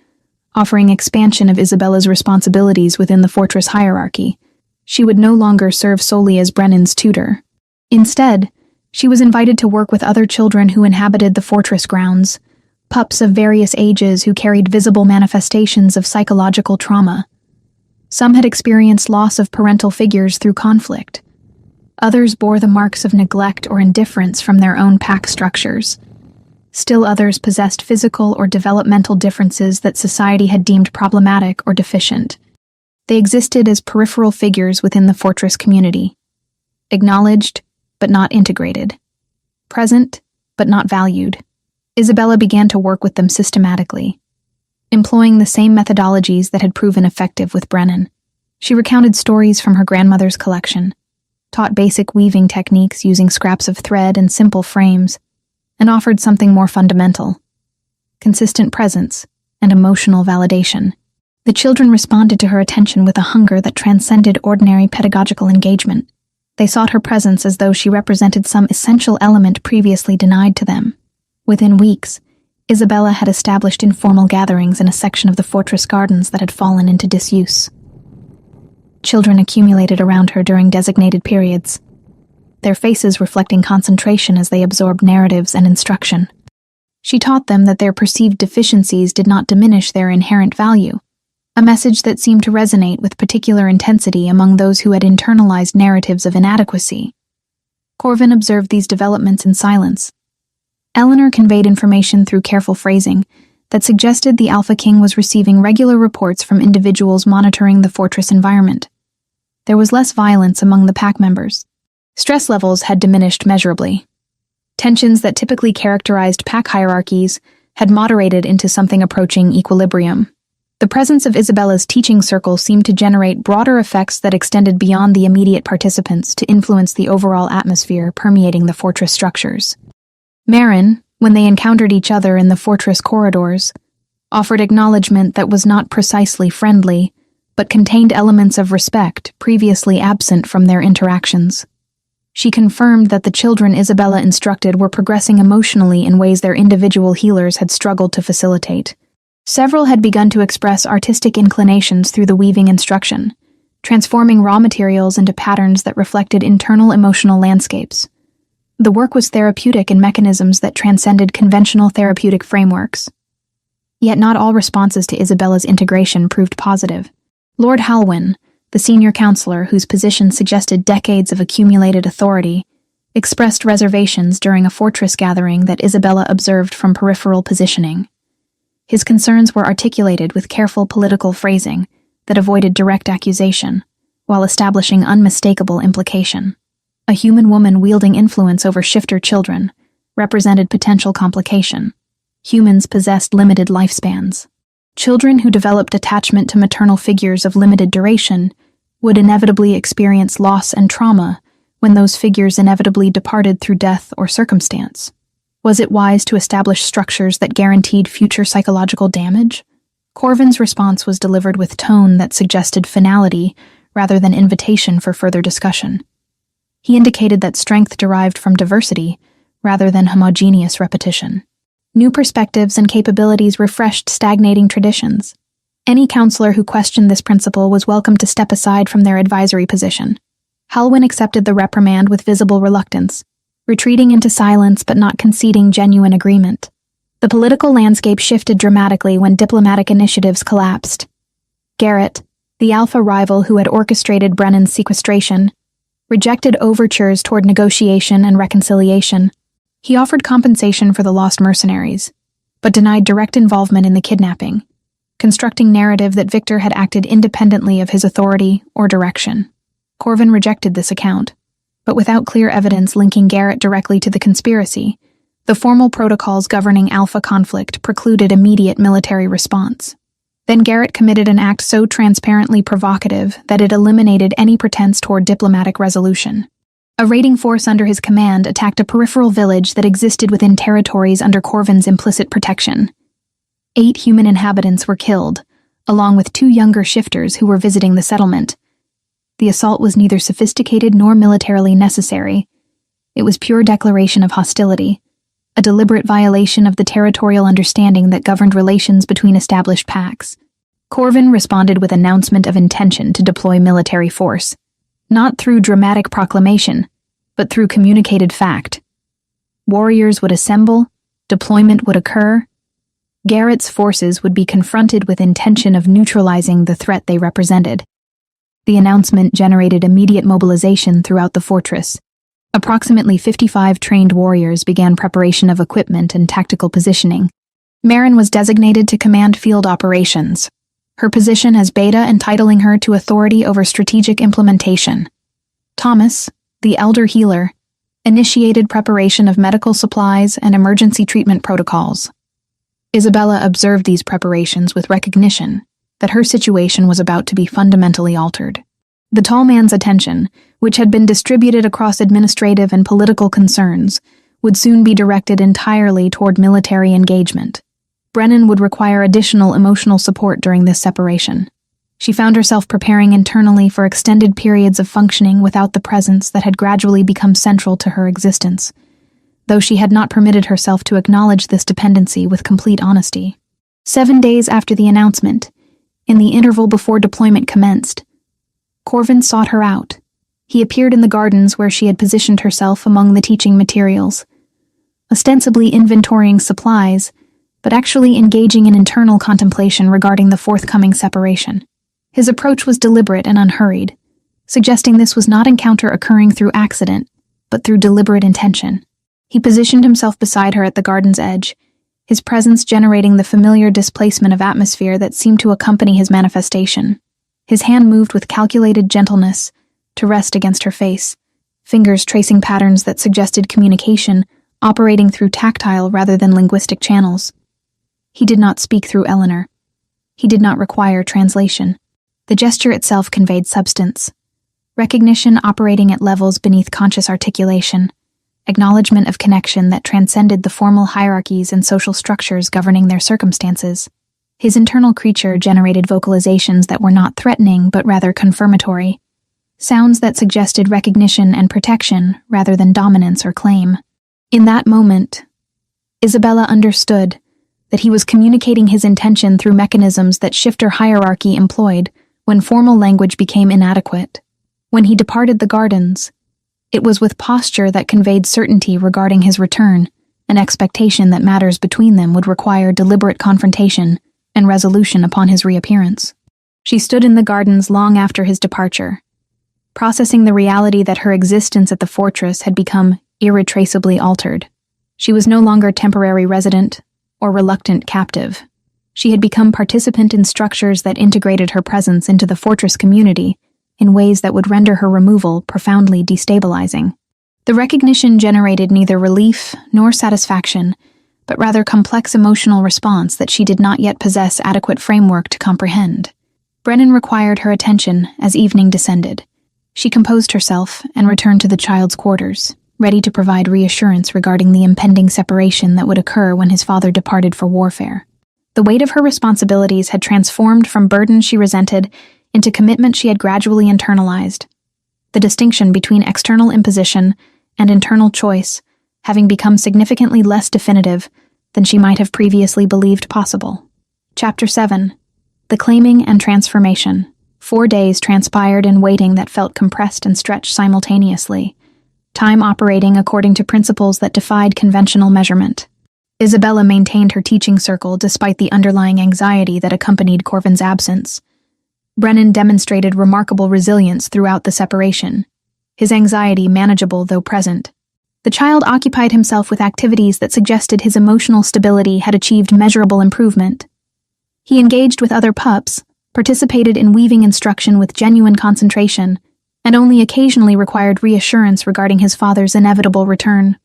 Speaker 1: offering expansion of Isabella's responsibilities within the fortress hierarchy. She would no longer serve solely as Brennan's tutor. Instead, she was invited to work with other children who inhabited the fortress grounds, pups of various ages who carried visible manifestations of psychological trauma. Some had experienced loss of parental figures through conflict. Others bore the marks of neglect or indifference from their own pack structures. Still others possessed physical or developmental differences that society had deemed problematic or deficient. They existed as peripheral figures within the fortress community, acknowledged but not integrated, present but not valued. Isabella began to work with them systematically, employing the same methodologies that had proven effective with Brennan. She recounted stories from her grandmother's collection, taught basic weaving techniques using scraps of thread and simple frames, and offered something more fundamental: consistent presence and emotional validation. The children responded to her attention with a hunger that transcended ordinary pedagogical engagement. They sought her presence as though she represented some essential element previously denied to them. Within weeks, Isabella had established informal gatherings in a section of the fortress gardens that had fallen into disuse. Children accumulated around her during designated periods, their faces reflecting concentration as they absorbed narratives and instruction. She taught them that their perceived deficiencies did not diminish their inherent value, a message that seemed to resonate with particular intensity among those who had internalized narratives of inadequacy. Corvin observed these developments in silence. Eleanor conveyed information through careful phrasing that suggested the Alpha King was receiving regular reports from individuals monitoring the fortress environment. There was less violence among the pack members. Stress levels had diminished measurably. Tensions that typically characterized pack hierarchies had moderated into something approaching equilibrium. The presence of Isabella's teaching circle seemed to generate broader effects that extended beyond the immediate participants to influence the overall atmosphere permeating the fortress structures. Marin, when they encountered each other in the fortress corridors, offered acknowledgement that was not precisely friendly, but contained elements of respect previously absent from their interactions. She confirmed that the children Isabella instructed were progressing emotionally in ways their individual healers had struggled to facilitate. Several had begun to express artistic inclinations through the weaving instruction, transforming raw materials into patterns that reflected internal emotional landscapes. The work was therapeutic in mechanisms that transcended conventional therapeutic frameworks. Yet not all responses to Isabella's integration proved positive. Lord Halwyn, the senior counselor whose position suggested decades of accumulated authority, expressed reservations during a fortress gathering that Isabella observed from peripheral positioning. His concerns were articulated with careful political phrasing that avoided direct accusation, while establishing unmistakable implication. A human woman wielding influence over shifter children represented potential complication. Humans possessed limited lifespans. Children who developed attachment to maternal figures of limited duration would inevitably experience loss and trauma when those figures inevitably departed through death or circumstance. Was it wise to establish structures that guaranteed future psychological damage? Corvin's response was delivered with tone that suggested finality rather than invitation for further discussion. He indicated that strength derived from diversity rather than homogeneous repetition. New perspectives and capabilities refreshed stagnating traditions. Any counselor who questioned this principle was welcome to step aside from their advisory position. Halwyn accepted the reprimand with visible reluctance, retreating into silence but not conceding genuine agreement. The political landscape shifted dramatically when diplomatic initiatives collapsed. Garrett, the Alpha rival who had orchestrated Brennan's sequestration, rejected overtures toward negotiation and reconciliation. He offered compensation for the lost mercenaries, but denied direct involvement in the kidnapping, constructing narrative that Victor had acted independently of his authority or direction. Corvin rejected this account, but without clear evidence linking Garrett directly to the conspiracy, the formal protocols governing Alpha conflict precluded immediate military response. Then Garrett committed an act so transparently provocative that it eliminated any pretense toward diplomatic resolution. A raiding force under his command attacked a peripheral village that existed within territories under Corvin's implicit protection. 8 human inhabitants were killed, along with 2 younger shifters who were visiting the settlement. The assault was neither sophisticated nor militarily necessary. It was pure declaration of hostility, a deliberate violation of the territorial understanding that governed relations between established packs. Corvin responded with announcement of intention to deploy military force, not through dramatic proclamation, but through communicated fact. Warriors would assemble, deployment would occur. Garrett's forces would be confronted with intention of neutralizing the threat they represented. The announcement generated immediate mobilization throughout the fortress, Approximately 55 trained warriors began preparation of equipment and tactical positioning. Marin was designated to command field operations, her position as Beta entitling her to authority over strategic implementation. Thomas, the elder healer, initiated preparation of medical supplies and emergency treatment protocols. Isabella observed these preparations with recognition that her situation was about to be fundamentally altered. The tall man's attention, which had been distributed across administrative and political concerns, would soon be directed entirely toward military engagement. Brennan would require additional emotional support during this separation. She found herself preparing internally for extended periods of functioning without the presence that had gradually become central to her existence, though she had not permitted herself to acknowledge this dependency with complete honesty. 7 days after the announcement, in the interval before deployment commenced, Corvin sought her out. He appeared in the gardens where she had positioned herself among the teaching materials, ostensibly inventorying supplies, but actually engaging in internal contemplation regarding the forthcoming separation. His approach was deliberate and unhurried, suggesting this was not encounter occurring through accident, but through deliberate intention. He positioned himself beside her at the garden's edge, his presence generating the familiar displacement of atmosphere that seemed to accompany his manifestation. His hand moved with calculated gentleness to rest against her face, fingers tracing patterns that suggested communication, operating through tactile rather than linguistic channels. He did not speak through Eleanor. He did not require translation. The gesture itself conveyed substance, recognition operating at levels beneath conscious articulation, acknowledgement of connection that transcended the formal hierarchies and social structures governing their circumstances. His internal creature generated vocalizations that were not threatening but rather confirmatory, sounds that suggested recognition and protection rather than dominance or claim. In that moment, Isabella understood that he was communicating his intention through mechanisms that shifter hierarchy employed when formal language became inadequate. When he departed the gardens, it was with posture that conveyed certainty regarding his return, an expectation that matters between them would require deliberate confrontation and resolution upon his reappearance. She stood in the gardens long after his departure, processing the reality that her existence at the fortress had become irretraceably altered. She was no longer temporary resident or reluctant captive. She had become participant in structures that integrated her presence into the fortress community in ways that would render her removal profoundly destabilizing. The recognition generated neither relief nor satisfaction, but rather complex emotional response that she did not yet possess adequate framework to comprehend. Brennan required her attention as evening descended. She composed herself and returned to the child's quarters, ready to provide reassurance regarding the impending separation that would occur when his father departed for warfare. The weight of her responsibilities had transformed from burden she resented into commitment she had gradually internalized, the distinction between external imposition and internal choice having become significantly less definitive than she might have previously believed possible. Chapter 7. The Claiming and Transformation. 4 days transpired in waiting that felt compressed and stretched simultaneously, time operating according to principles that defied conventional measurement. Isabella maintained her teaching circle despite the underlying anxiety that accompanied Corvin's absence. Brennan demonstrated remarkable resilience throughout the separation, his anxiety manageable though present. The child occupied himself with activities that suggested his emotional stability had achieved measurable improvement. He engaged with other pups, participated in weaving instruction with genuine concentration, and only occasionally required reassurance regarding his father's inevitable return.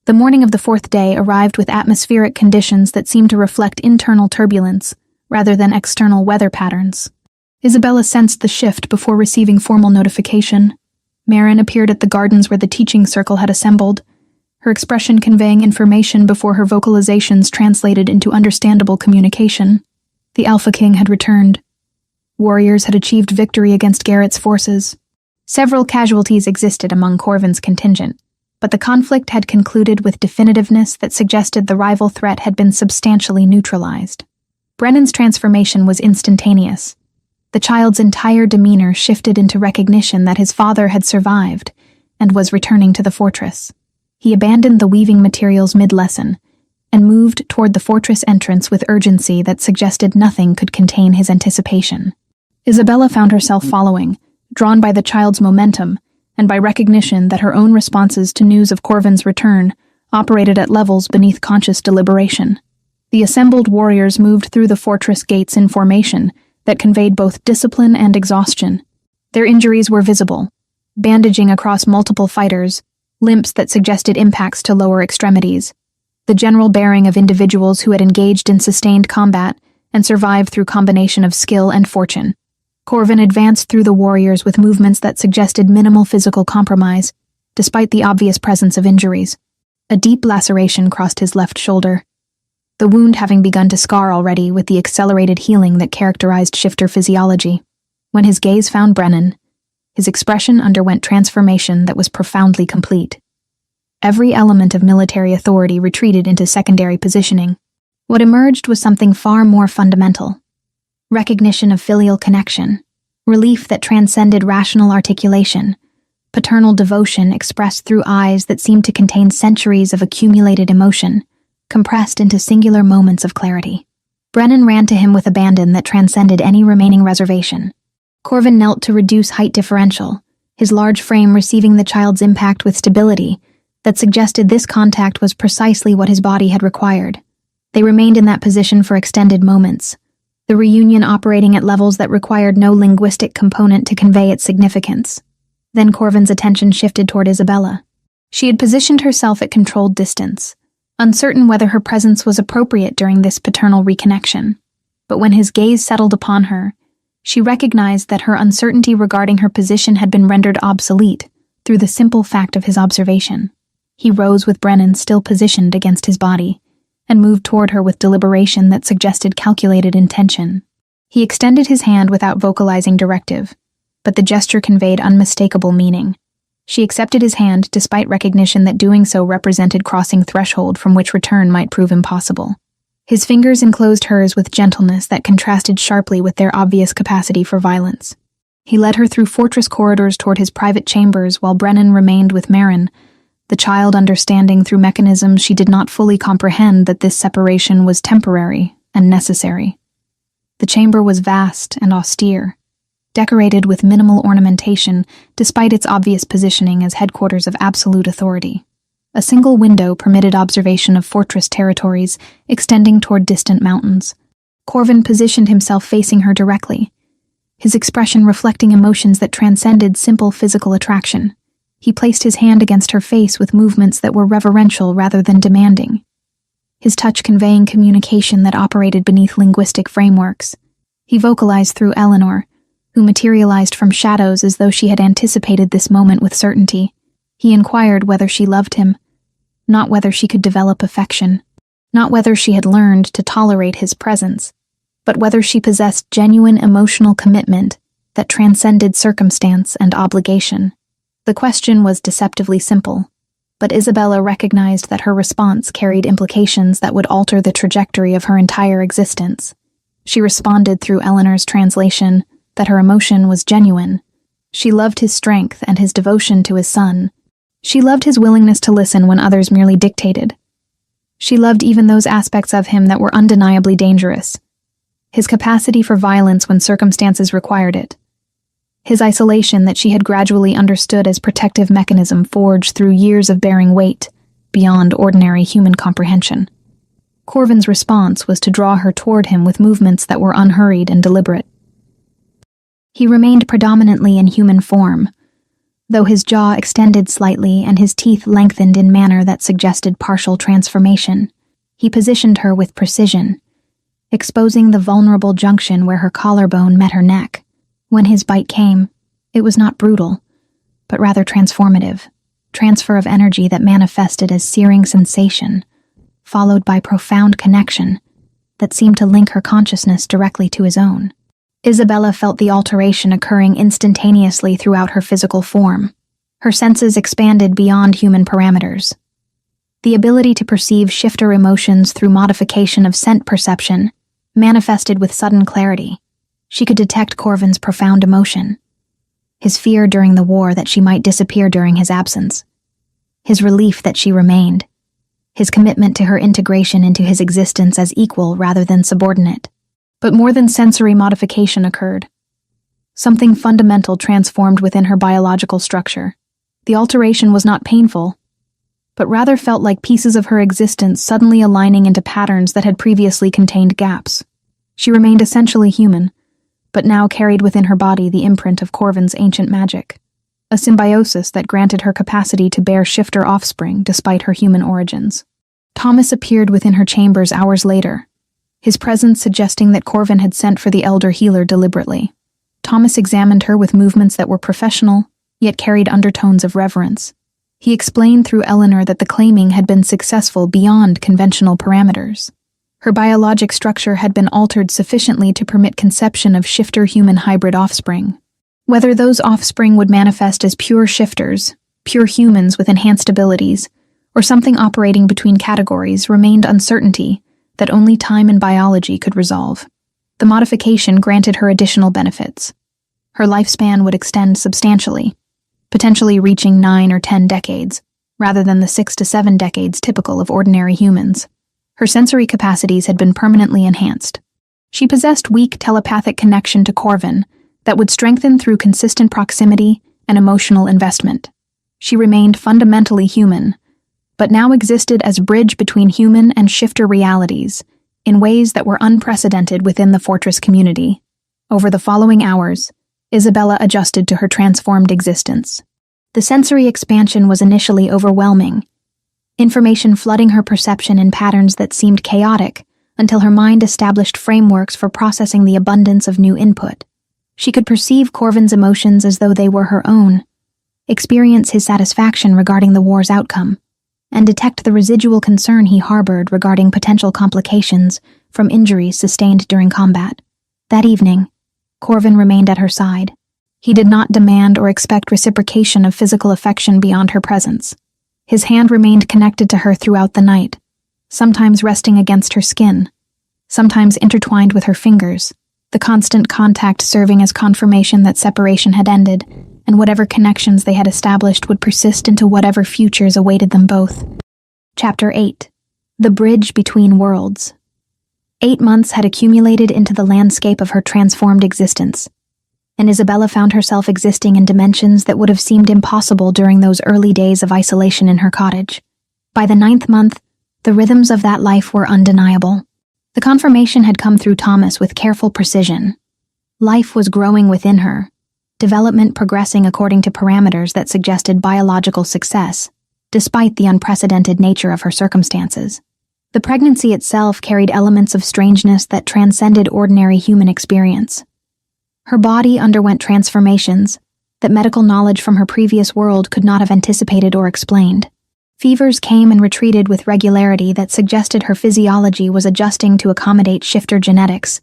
Speaker 1: The morning of the 4th day arrived with atmospheric conditions that seemed to reflect internal turbulence rather than external weather patterns. Isabella sensed the shift before receiving formal notification. Marin appeared at the gardens where the teaching circle had assembled, her expression conveying information before her vocalizations translated into understandable communication. The Alpha King had returned. Warriors had achieved victory against Garrett's forces. Several casualties existed among Corvin's contingent, but the conflict had concluded with definitiveness that suggested the rival threat had been substantially neutralized. Brennan's transformation was instantaneous. The child's entire demeanor shifted into recognition that his father had survived and was returning to the fortress. He abandoned the weaving materials mid-lesson and moved toward the fortress entrance with urgency that suggested nothing could contain his anticipation. Isabella found herself following, drawn by the child's momentum, and by recognition that her own responses to news of Corvin's return operated at levels beneath conscious deliberation. The assembled warriors moved through the fortress gates in formation that conveyed both discipline and exhaustion. Their injuries were visible, bandaging across multiple fighters, limps that suggested impacts to lower extremities. The general bearing of individuals who had engaged in sustained combat and survived through combination of skill and fortune. Corvin advanced through the warriors with movements that suggested minimal physical compromise, despite the obvious presence of injuries. A deep laceration crossed his left shoulder, the wound having begun to scar already with the accelerated healing that characterized shifter physiology. When his gaze found Brennan, his expression underwent transformation that was profoundly complete. Every element of military authority retreated into secondary positioning. What emerged was something far more fundamental. Recognition of filial connection, relief that transcended rational articulation, paternal devotion expressed through eyes that seemed to contain centuries of accumulated emotion, compressed into singular moments of clarity. Brennan ran to him with abandon that transcended any remaining reservation. Corvin knelt to reduce height differential, his large frame receiving the child's impact with stability that suggested this contact was precisely what his body had required. They remained in that position for extended moments, the reunion operating at levels that required no linguistic component to convey its significance. Then Corvin's attention shifted toward Isabella. She had positioned herself at controlled distance, uncertain whether her presence was appropriate during this paternal reconnection. But when his gaze settled upon her, she recognized that her uncertainty regarding her position had been rendered obsolete through the simple fact of his observation. He rose with Brennan still positioned against his body, and moved toward her with deliberation that suggested calculated intention. He extended his hand without vocalizing directive, but the gesture conveyed unmistakable meaning. She accepted his hand despite recognition that doing so represented crossing threshold from which return might prove impossible. His fingers enclosed hers with gentleness that contrasted sharply with their obvious capacity for violence. He led her through fortress corridors toward his private chambers while Brennan remained with Marin, the child understanding through mechanisms she did not fully comprehend that this separation was temporary and necessary. The chamber was vast and austere, decorated with minimal ornamentation despite its obvious positioning as headquarters of absolute authority. A single window permitted observation of fortress territories extending toward distant mountains. Corvin positioned himself facing her directly, his expression reflecting emotions that transcended simple physical attraction. He placed his hand against her face with movements that were reverential rather than demanding, his touch conveying communication that operated beneath linguistic frameworks. He vocalized through Eleanor, who materialized from shadows as though she had anticipated this moment with certainty. He inquired whether she loved him, not whether she could develop affection, not whether she had learned to tolerate his presence, but whether she possessed genuine emotional commitment that transcended circumstance and obligation. The question was deceptively simple, but Isabella recognized that her response carried implications that would alter the trajectory of her entire existence. She responded through Eleanor's translation that her emotion was genuine. She loved his strength and his devotion to his son. She loved his willingness to listen when others merely dictated. She loved even those aspects of him that were undeniably dangerous. His capacity for violence when circumstances required it. His isolation that she had gradually understood as protective mechanism forged through years of bearing weight, beyond ordinary human comprehension. Corvin's response was to draw her toward him with movements that were unhurried and deliberate. He remained predominantly in human form, though his jaw extended slightly and his teeth lengthened in manner that suggested partial transformation. He positioned her with precision, exposing the vulnerable junction where her collarbone met her neck. When his bite came, it was not brutal, but rather transformative, transfer of energy that manifested as searing sensation, followed by profound connection that seemed to link her consciousness directly to his own. Isabella felt the alteration occurring instantaneously throughout her physical form. Her senses expanded beyond human parameters. The ability to perceive shifter emotions through modification of scent perception manifested with sudden clarity. She could detect Corvin's profound emotion, his fear during the war that she might disappear during his absence, his relief that she remained, his commitment to her integration into his existence as equal rather than subordinate. But more than sensory modification occurred. Something fundamental transformed within her biological structure. The alteration was not painful, but rather felt like pieces of her existence suddenly aligning into patterns that had previously contained gaps. She remained essentially human, but now carried within her body the imprint of Corvin's ancient magic, a symbiosis that granted her capacity to bear shifter offspring despite her human origins. Thomas appeared within her chambers hours later, his presence suggesting that Corvin had sent for the elder healer deliberately. Thomas examined her with movements that were professional, yet carried undertones of reverence. He explained through Eleanor that the claiming had been successful beyond conventional parameters. Her biologic structure had been altered sufficiently to permit conception of shifter-human hybrid offspring. Whether those offspring would manifest as pure shifters, pure humans with enhanced abilities, or something operating between categories remained uncertainty that only time and biology could resolve. The modification granted her additional benefits. Her lifespan would extend substantially, potentially reaching 9 or 10 decades, rather than the 6 to 7 decades typical of ordinary humans. Her sensory capacities had been permanently enhanced. She possessed weak telepathic connection to Corvin that would strengthen through consistent proximity and emotional investment. She remained fundamentally human, but now existed as a bridge between human and shifter realities in ways that were unprecedented within the Fortress community. Over the following hours, Isabella adjusted to her transformed existence. The sensory expansion was initially overwhelming, information flooding her perception in patterns that seemed chaotic until her mind established frameworks for processing the abundance of new input. She could perceive Corvin's emotions as though they were her own, experience his satisfaction regarding the war's outcome, and detect the residual concern he harbored regarding potential complications from injuries sustained during combat. That evening, Corvin remained at her side. He did not demand or expect reciprocation of physical affection beyond her presence. His hand remained connected to her throughout the night, sometimes resting against her skin, sometimes intertwined with her fingers, the constant contact serving as confirmation that separation had ended, and whatever connections they had established would persist into whatever futures awaited them both. Chapter 8. The Bridge Between Worlds. 8 months had accumulated into the landscape of her transformed existence, and Isabella found herself existing in dimensions that would have seemed impossible during those early days of isolation in her cottage. By the 9th month, the rhythms of that life were undeniable. The confirmation had come through Thomas with careful precision. Life was growing within her, development progressing according to parameters that suggested biological success, despite the unprecedented nature of her circumstances. The pregnancy itself carried elements of strangeness that transcended ordinary human experience. Her body underwent transformations that medical knowledge from her previous world could not have anticipated or explained. Fevers came and retreated with regularity that suggested her physiology was adjusting to accommodate shifter genetics.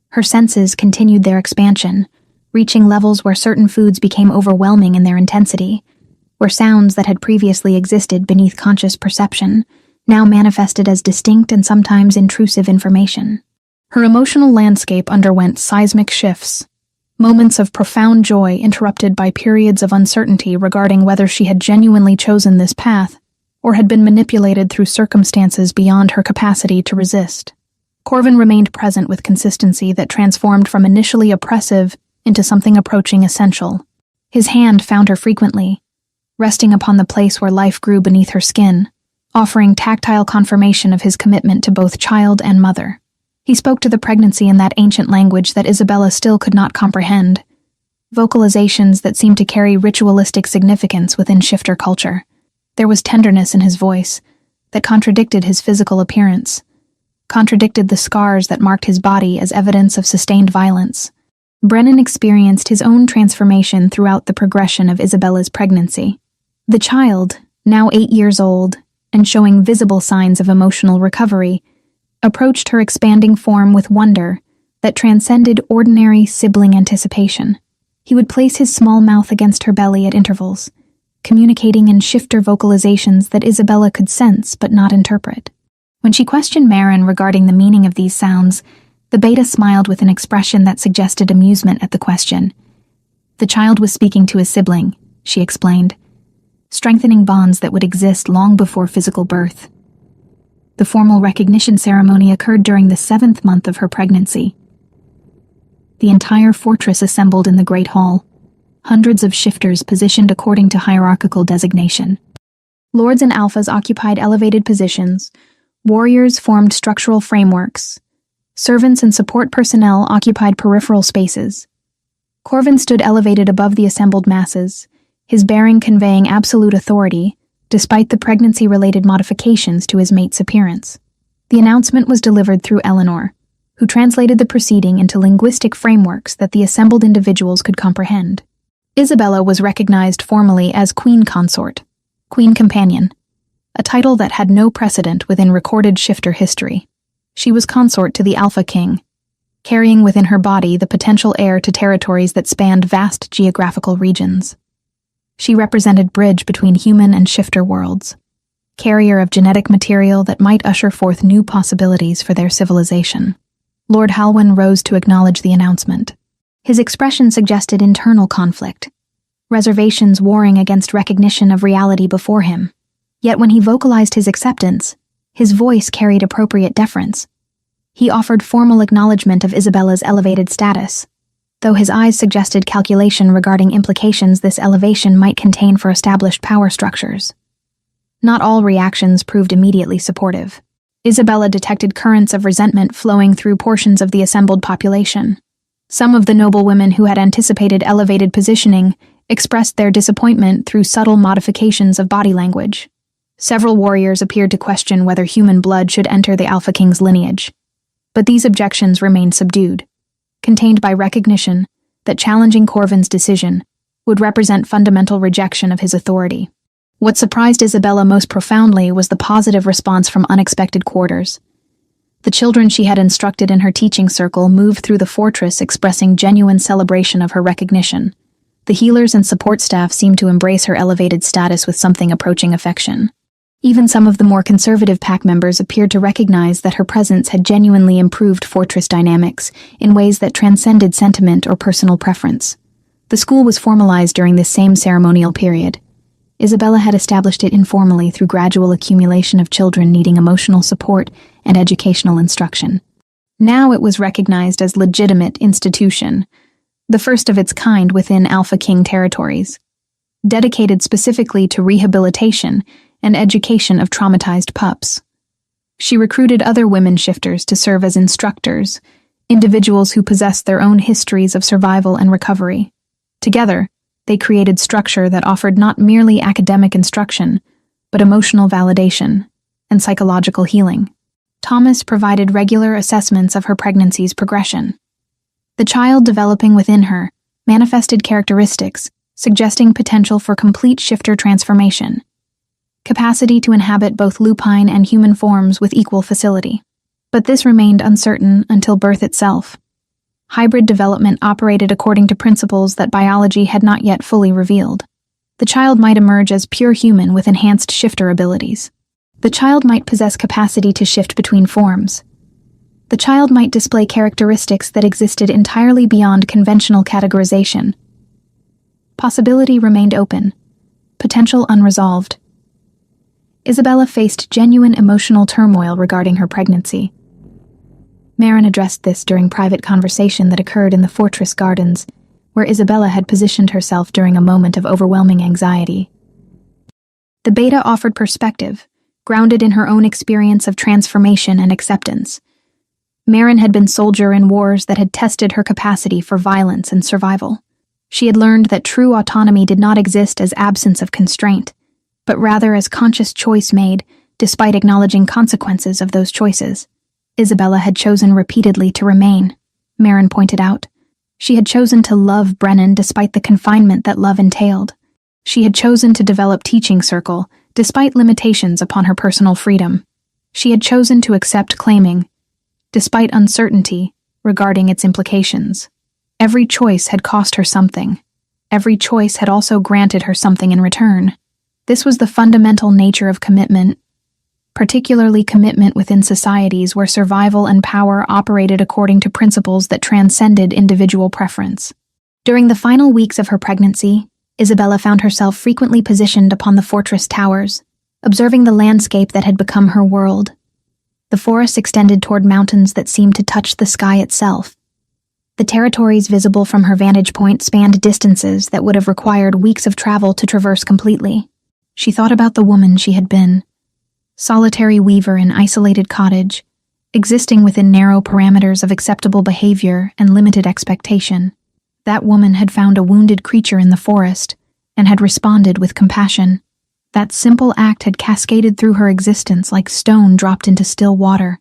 Speaker 1: Her senses continued their expansion, reaching levels where certain foods became overwhelming in their intensity, where sounds that had previously existed beneath conscious perception now manifested as distinct and sometimes intrusive information. Her emotional landscape underwent seismic shifts, moments of profound joy interrupted by periods of uncertainty regarding whether she had genuinely chosen this path or had been manipulated through circumstances beyond her capacity to resist. Corvin remained present with consistency that transformed from initially oppressive into something approaching essential. His hand found her frequently, resting upon the place where life grew beneath her skin, offering tactile confirmation of his commitment to both child and mother. He spoke to the pregnancy in that ancient language that Isabella still could not comprehend, vocalizations that seemed to carry ritualistic significance within shifter culture. There was tenderness in his voice that contradicted his physical appearance, contradicted the scars that marked his body as evidence of sustained violence. Brennan experienced his own transformation throughout the progression of Isabella's pregnancy. The child, now 8 years old and showing visible signs of emotional recovery, approached her expanding form with wonder that transcended ordinary sibling anticipation. He would place his small mouth against her belly at intervals, communicating in shifter vocalizations that Isabella could sense but not interpret. When she questioned Marin regarding the meaning of these sounds, the beta smiled with an expression that suggested amusement at the question. The child was speaking to his sibling, she explained, strengthening bonds that would exist long before physical birth. The formal recognition ceremony occurred during the 7th month of her pregnancy. The entire fortress assembled in the Great Hall, hundreds of shifters positioned according to hierarchical designation. Lords and alphas occupied elevated positions, warriors formed structural frameworks, servants and support personnel occupied peripheral spaces. Corvin stood elevated above the assembled masses, his bearing conveying absolute authority, despite the pregnancy-related modifications to his mate's appearance. The announcement was delivered through Eleanor, who translated the proceeding into linguistic frameworks that the assembled individuals could comprehend. Isabella was recognized formally as Queen Consort, Queen Companion, a title that had no precedent within recorded shifter history. She was consort to the Alpha King, carrying within her body the potential heir to territories that spanned vast geographical regions. She represented bridge between human and shifter worlds, carrier of genetic material that might usher forth new possibilities for their civilization. Lord Halwyn rose to acknowledge the announcement. His expression suggested internal conflict, reservations warring against recognition of reality before him. Yet when he vocalized his acceptance, his voice carried appropriate deference. He offered formal acknowledgement of Isabella's elevated status, though his eyes suggested calculation regarding implications this elevation might contain for established power structures. Not all reactions proved immediately supportive. Isabella detected currents of resentment flowing through portions of the assembled population. Some of the noble women who had anticipated elevated positioning expressed their disappointment through subtle modifications of body language. Several warriors appeared to question whether human blood should enter the Alpha King's lineage. But these objections remained subdued, contained by recognition that challenging Corvin's decision would represent fundamental rejection of his authority. What surprised Isabella most profoundly was the positive response from unexpected quarters. The children she had instructed in her teaching circle moved through the fortress expressing genuine celebration of her recognition. The healers and support staff seemed to embrace her elevated status with something approaching affection. Even some of the more conservative pack members appeared to recognize that her presence had genuinely improved fortress dynamics in ways that transcended sentiment or personal preference. The school was formalized during this same ceremonial period. Isabella had established it informally through gradual accumulation of children needing emotional support and educational instruction. Now it was recognized as legitimate institution, the first of its kind within Alpha King territories, dedicated specifically to rehabilitation and education of traumatized pups. She recruited other women shifters to serve as instructors, individuals who possessed their own histories of survival and recovery. Together, they created structure that offered not merely academic instruction, but emotional validation and psychological healing. Thomas provided regular assessments of her pregnancy's progression. The child developing within her manifested characteristics suggesting potential for complete shifter transformation, capacity to inhabit both lupine and human forms with equal facility. But this remained uncertain until birth itself. Hybrid development operated according to principles that biology had not yet fully revealed. The child might emerge as pure human with enhanced shifter abilities. The child might possess capacity to shift between forms. The child might display characteristics that existed entirely beyond conventional categorization. Possibility remained open, potential unresolved. Isabella faced genuine emotional turmoil regarding her pregnancy. Marin addressed this during private conversation that occurred in the fortress gardens, where Isabella had positioned herself during a moment of overwhelming anxiety. The beta offered perspective, grounded in her own experience of transformation and acceptance. Marin had been soldier in wars that had tested her capacity for violence and survival. She had learned that true autonomy did not exist as absence of constraint, but rather as conscious choice made, despite acknowledging consequences of those choices. Isabella had chosen repeatedly to remain, Marin pointed out. She had chosen to love Brennan despite the confinement that love entailed. She had chosen to develop teaching circle, despite limitations upon her personal freedom. She had chosen to accept claiming, despite uncertainty regarding its implications. Every choice had cost her something. Every choice had also granted her something in return. This was the fundamental nature of commitment, particularly commitment within societies where survival and power operated according to principles that transcended individual preference. During the final weeks of her pregnancy, Isabella found herself frequently positioned upon the fortress towers, observing the landscape that had become her world. The forest extended toward mountains that seemed to touch the sky itself. The territories visible from her vantage point spanned distances that would have required weeks of travel to traverse completely. She thought about the woman she had been. Solitary weaver in isolated cottage, existing within narrow parameters of acceptable behavior and limited expectation. That woman had found a wounded creature in the forest and had responded with compassion. That simple act had cascaded through her existence like stone dropped into still water,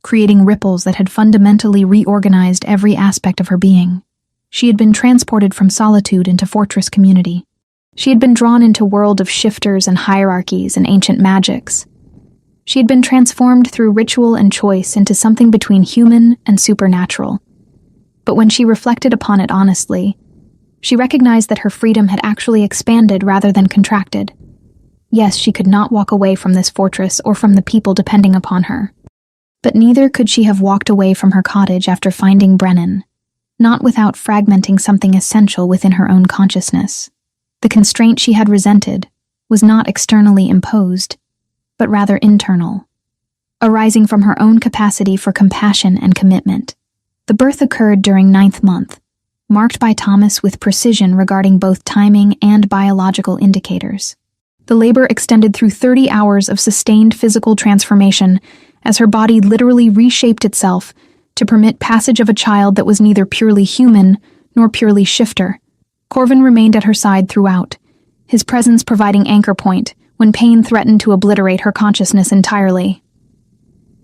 Speaker 1: creating ripples that had fundamentally reorganized every aspect of her being. She had been transported from solitude into fortress community. She had been drawn into a world of shifters and hierarchies and ancient magics. She had been transformed through ritual and choice into something between human and supernatural. But when she reflected upon it honestly, she recognized that her freedom had actually expanded rather than contracted. Yes, she could not walk away from this fortress or from the people depending upon her. But neither could she have walked away from her cottage after finding Brennan, not without fragmenting something essential within her own consciousness. The constraint she had resented was not externally imposed, but rather internal, arising from her own capacity for compassion and commitment. The birth occurred during 9th month, marked by Thomas with precision regarding both timing and biological indicators. The labor extended through 30 hours of sustained physical transformation as her body literally reshaped itself to permit passage of a child that was neither purely human nor purely shifter. Corvin remained at her side throughout, his presence providing anchor point when pain threatened to obliterate her consciousness entirely.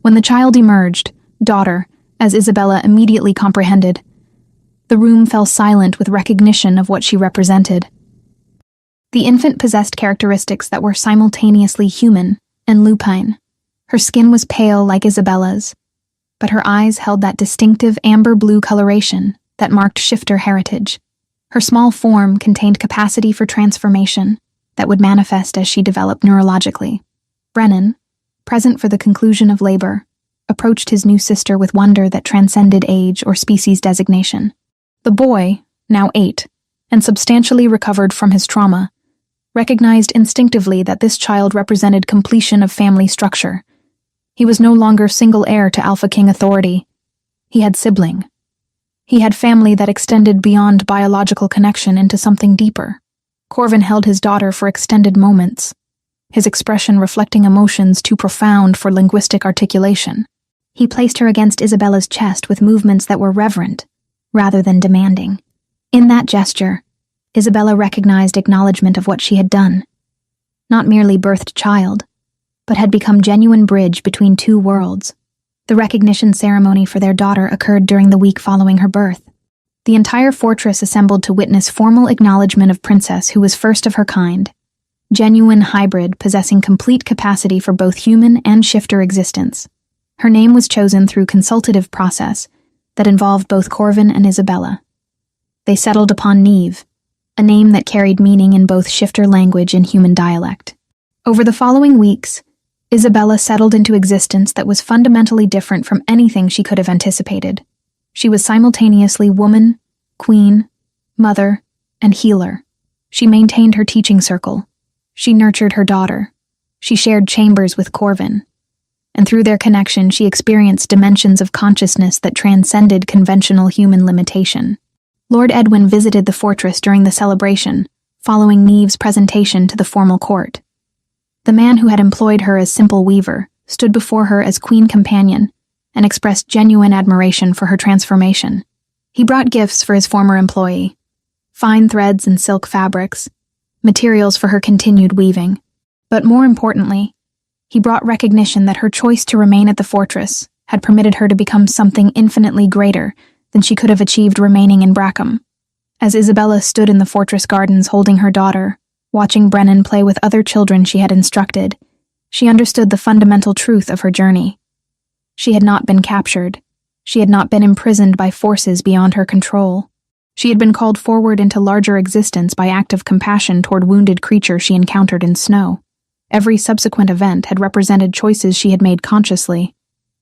Speaker 1: When the child emerged, daughter, as Isabella immediately comprehended, the room fell silent with recognition of what she represented. The infant possessed characteristics that were simultaneously human and lupine. Her skin was pale like Isabella's, but her eyes held that distinctive amber-blue coloration that marked shifter heritage. Her small form contained capacity for transformation that would manifest as she developed neurologically. Brennan, present for the conclusion of labor, approached his new sister with wonder that transcended age or species designation. The boy, now 8, and substantially recovered from his trauma, recognized instinctively that this child represented completion of family structure. He was no longer single heir to Alpha King authority. He had sibling. He had family that extended beyond biological connection into something deeper. Corvin held his daughter for extended moments, his expression reflecting emotions too profound for linguistic articulation. He placed her against Isabella's chest with movements that were reverent, rather than demanding. In that gesture, Isabella recognized acknowledgement of what she had done. Not merely birthed child, but had become genuine bridge between two worlds. The recognition ceremony for their daughter occurred during the week following her birth. The entire fortress assembled to witness formal acknowledgement of Princess who was first of her kind, genuine hybrid possessing complete capacity for both human and shifter existence. Her name was chosen through consultative process that involved both Corvin and Isabella. They settled upon Neve, a name that carried meaning in both shifter language and human dialect. Over the following weeks, Isabella settled into existence that was fundamentally different from anything she could have anticipated. She was simultaneously woman, queen, mother, and healer. She maintained her teaching circle. She nurtured her daughter. She shared chambers with Corvin. And through their connection, she experienced dimensions of consciousness that transcended conventional human limitation. Lord Edwin visited the fortress during the celebration, following Neve's presentation to the formal court. The man who had employed her as simple weaver stood before her as queen companion and expressed genuine admiration for her transformation. He brought gifts for his former employee, fine threads and silk fabrics, materials for her continued weaving. But more importantly, he brought recognition that her choice to remain at the fortress had permitted her to become something infinitely greater than she could have achieved remaining in Brackham. As Isabella stood in the fortress gardens holding her daughter, watching Brennan play with other children she had instructed, she understood the fundamental truth of her journey. She had not been captured. She had not been imprisoned by forces beyond her control. She had been called forward into larger existence by act of compassion toward wounded creature she encountered in snow. Every subsequent event had represented choices she had made consciously,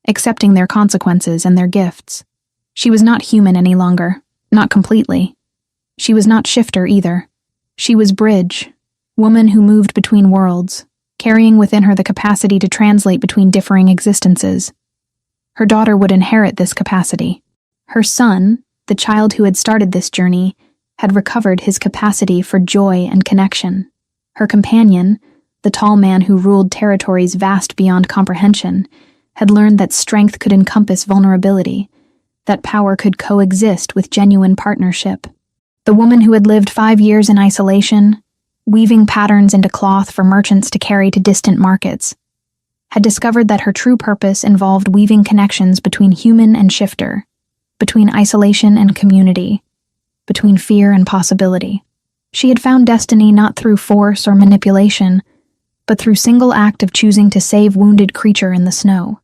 Speaker 1: accepting their consequences and their gifts. She was not human any longer, not completely. She was not shifter either. She was bridge, woman who moved between worlds, carrying within her the capacity to translate between differing existences. Her daughter would inherit this capacity. Her son, the child who had started this journey, had recovered his capacity for joy and connection. Her companion, the tall man who ruled territories vast beyond comprehension, had learned that strength could encompass vulnerability, that power could coexist with genuine partnership. The woman who had lived 5 years in isolation, weaving patterns into cloth for merchants to carry to distant markets, had discovered that her true purpose involved weaving connections between human and shifter, between isolation and community, between fear and possibility. She had found destiny not through force or manipulation, but through single act of choosing to save wounded creature in the snow.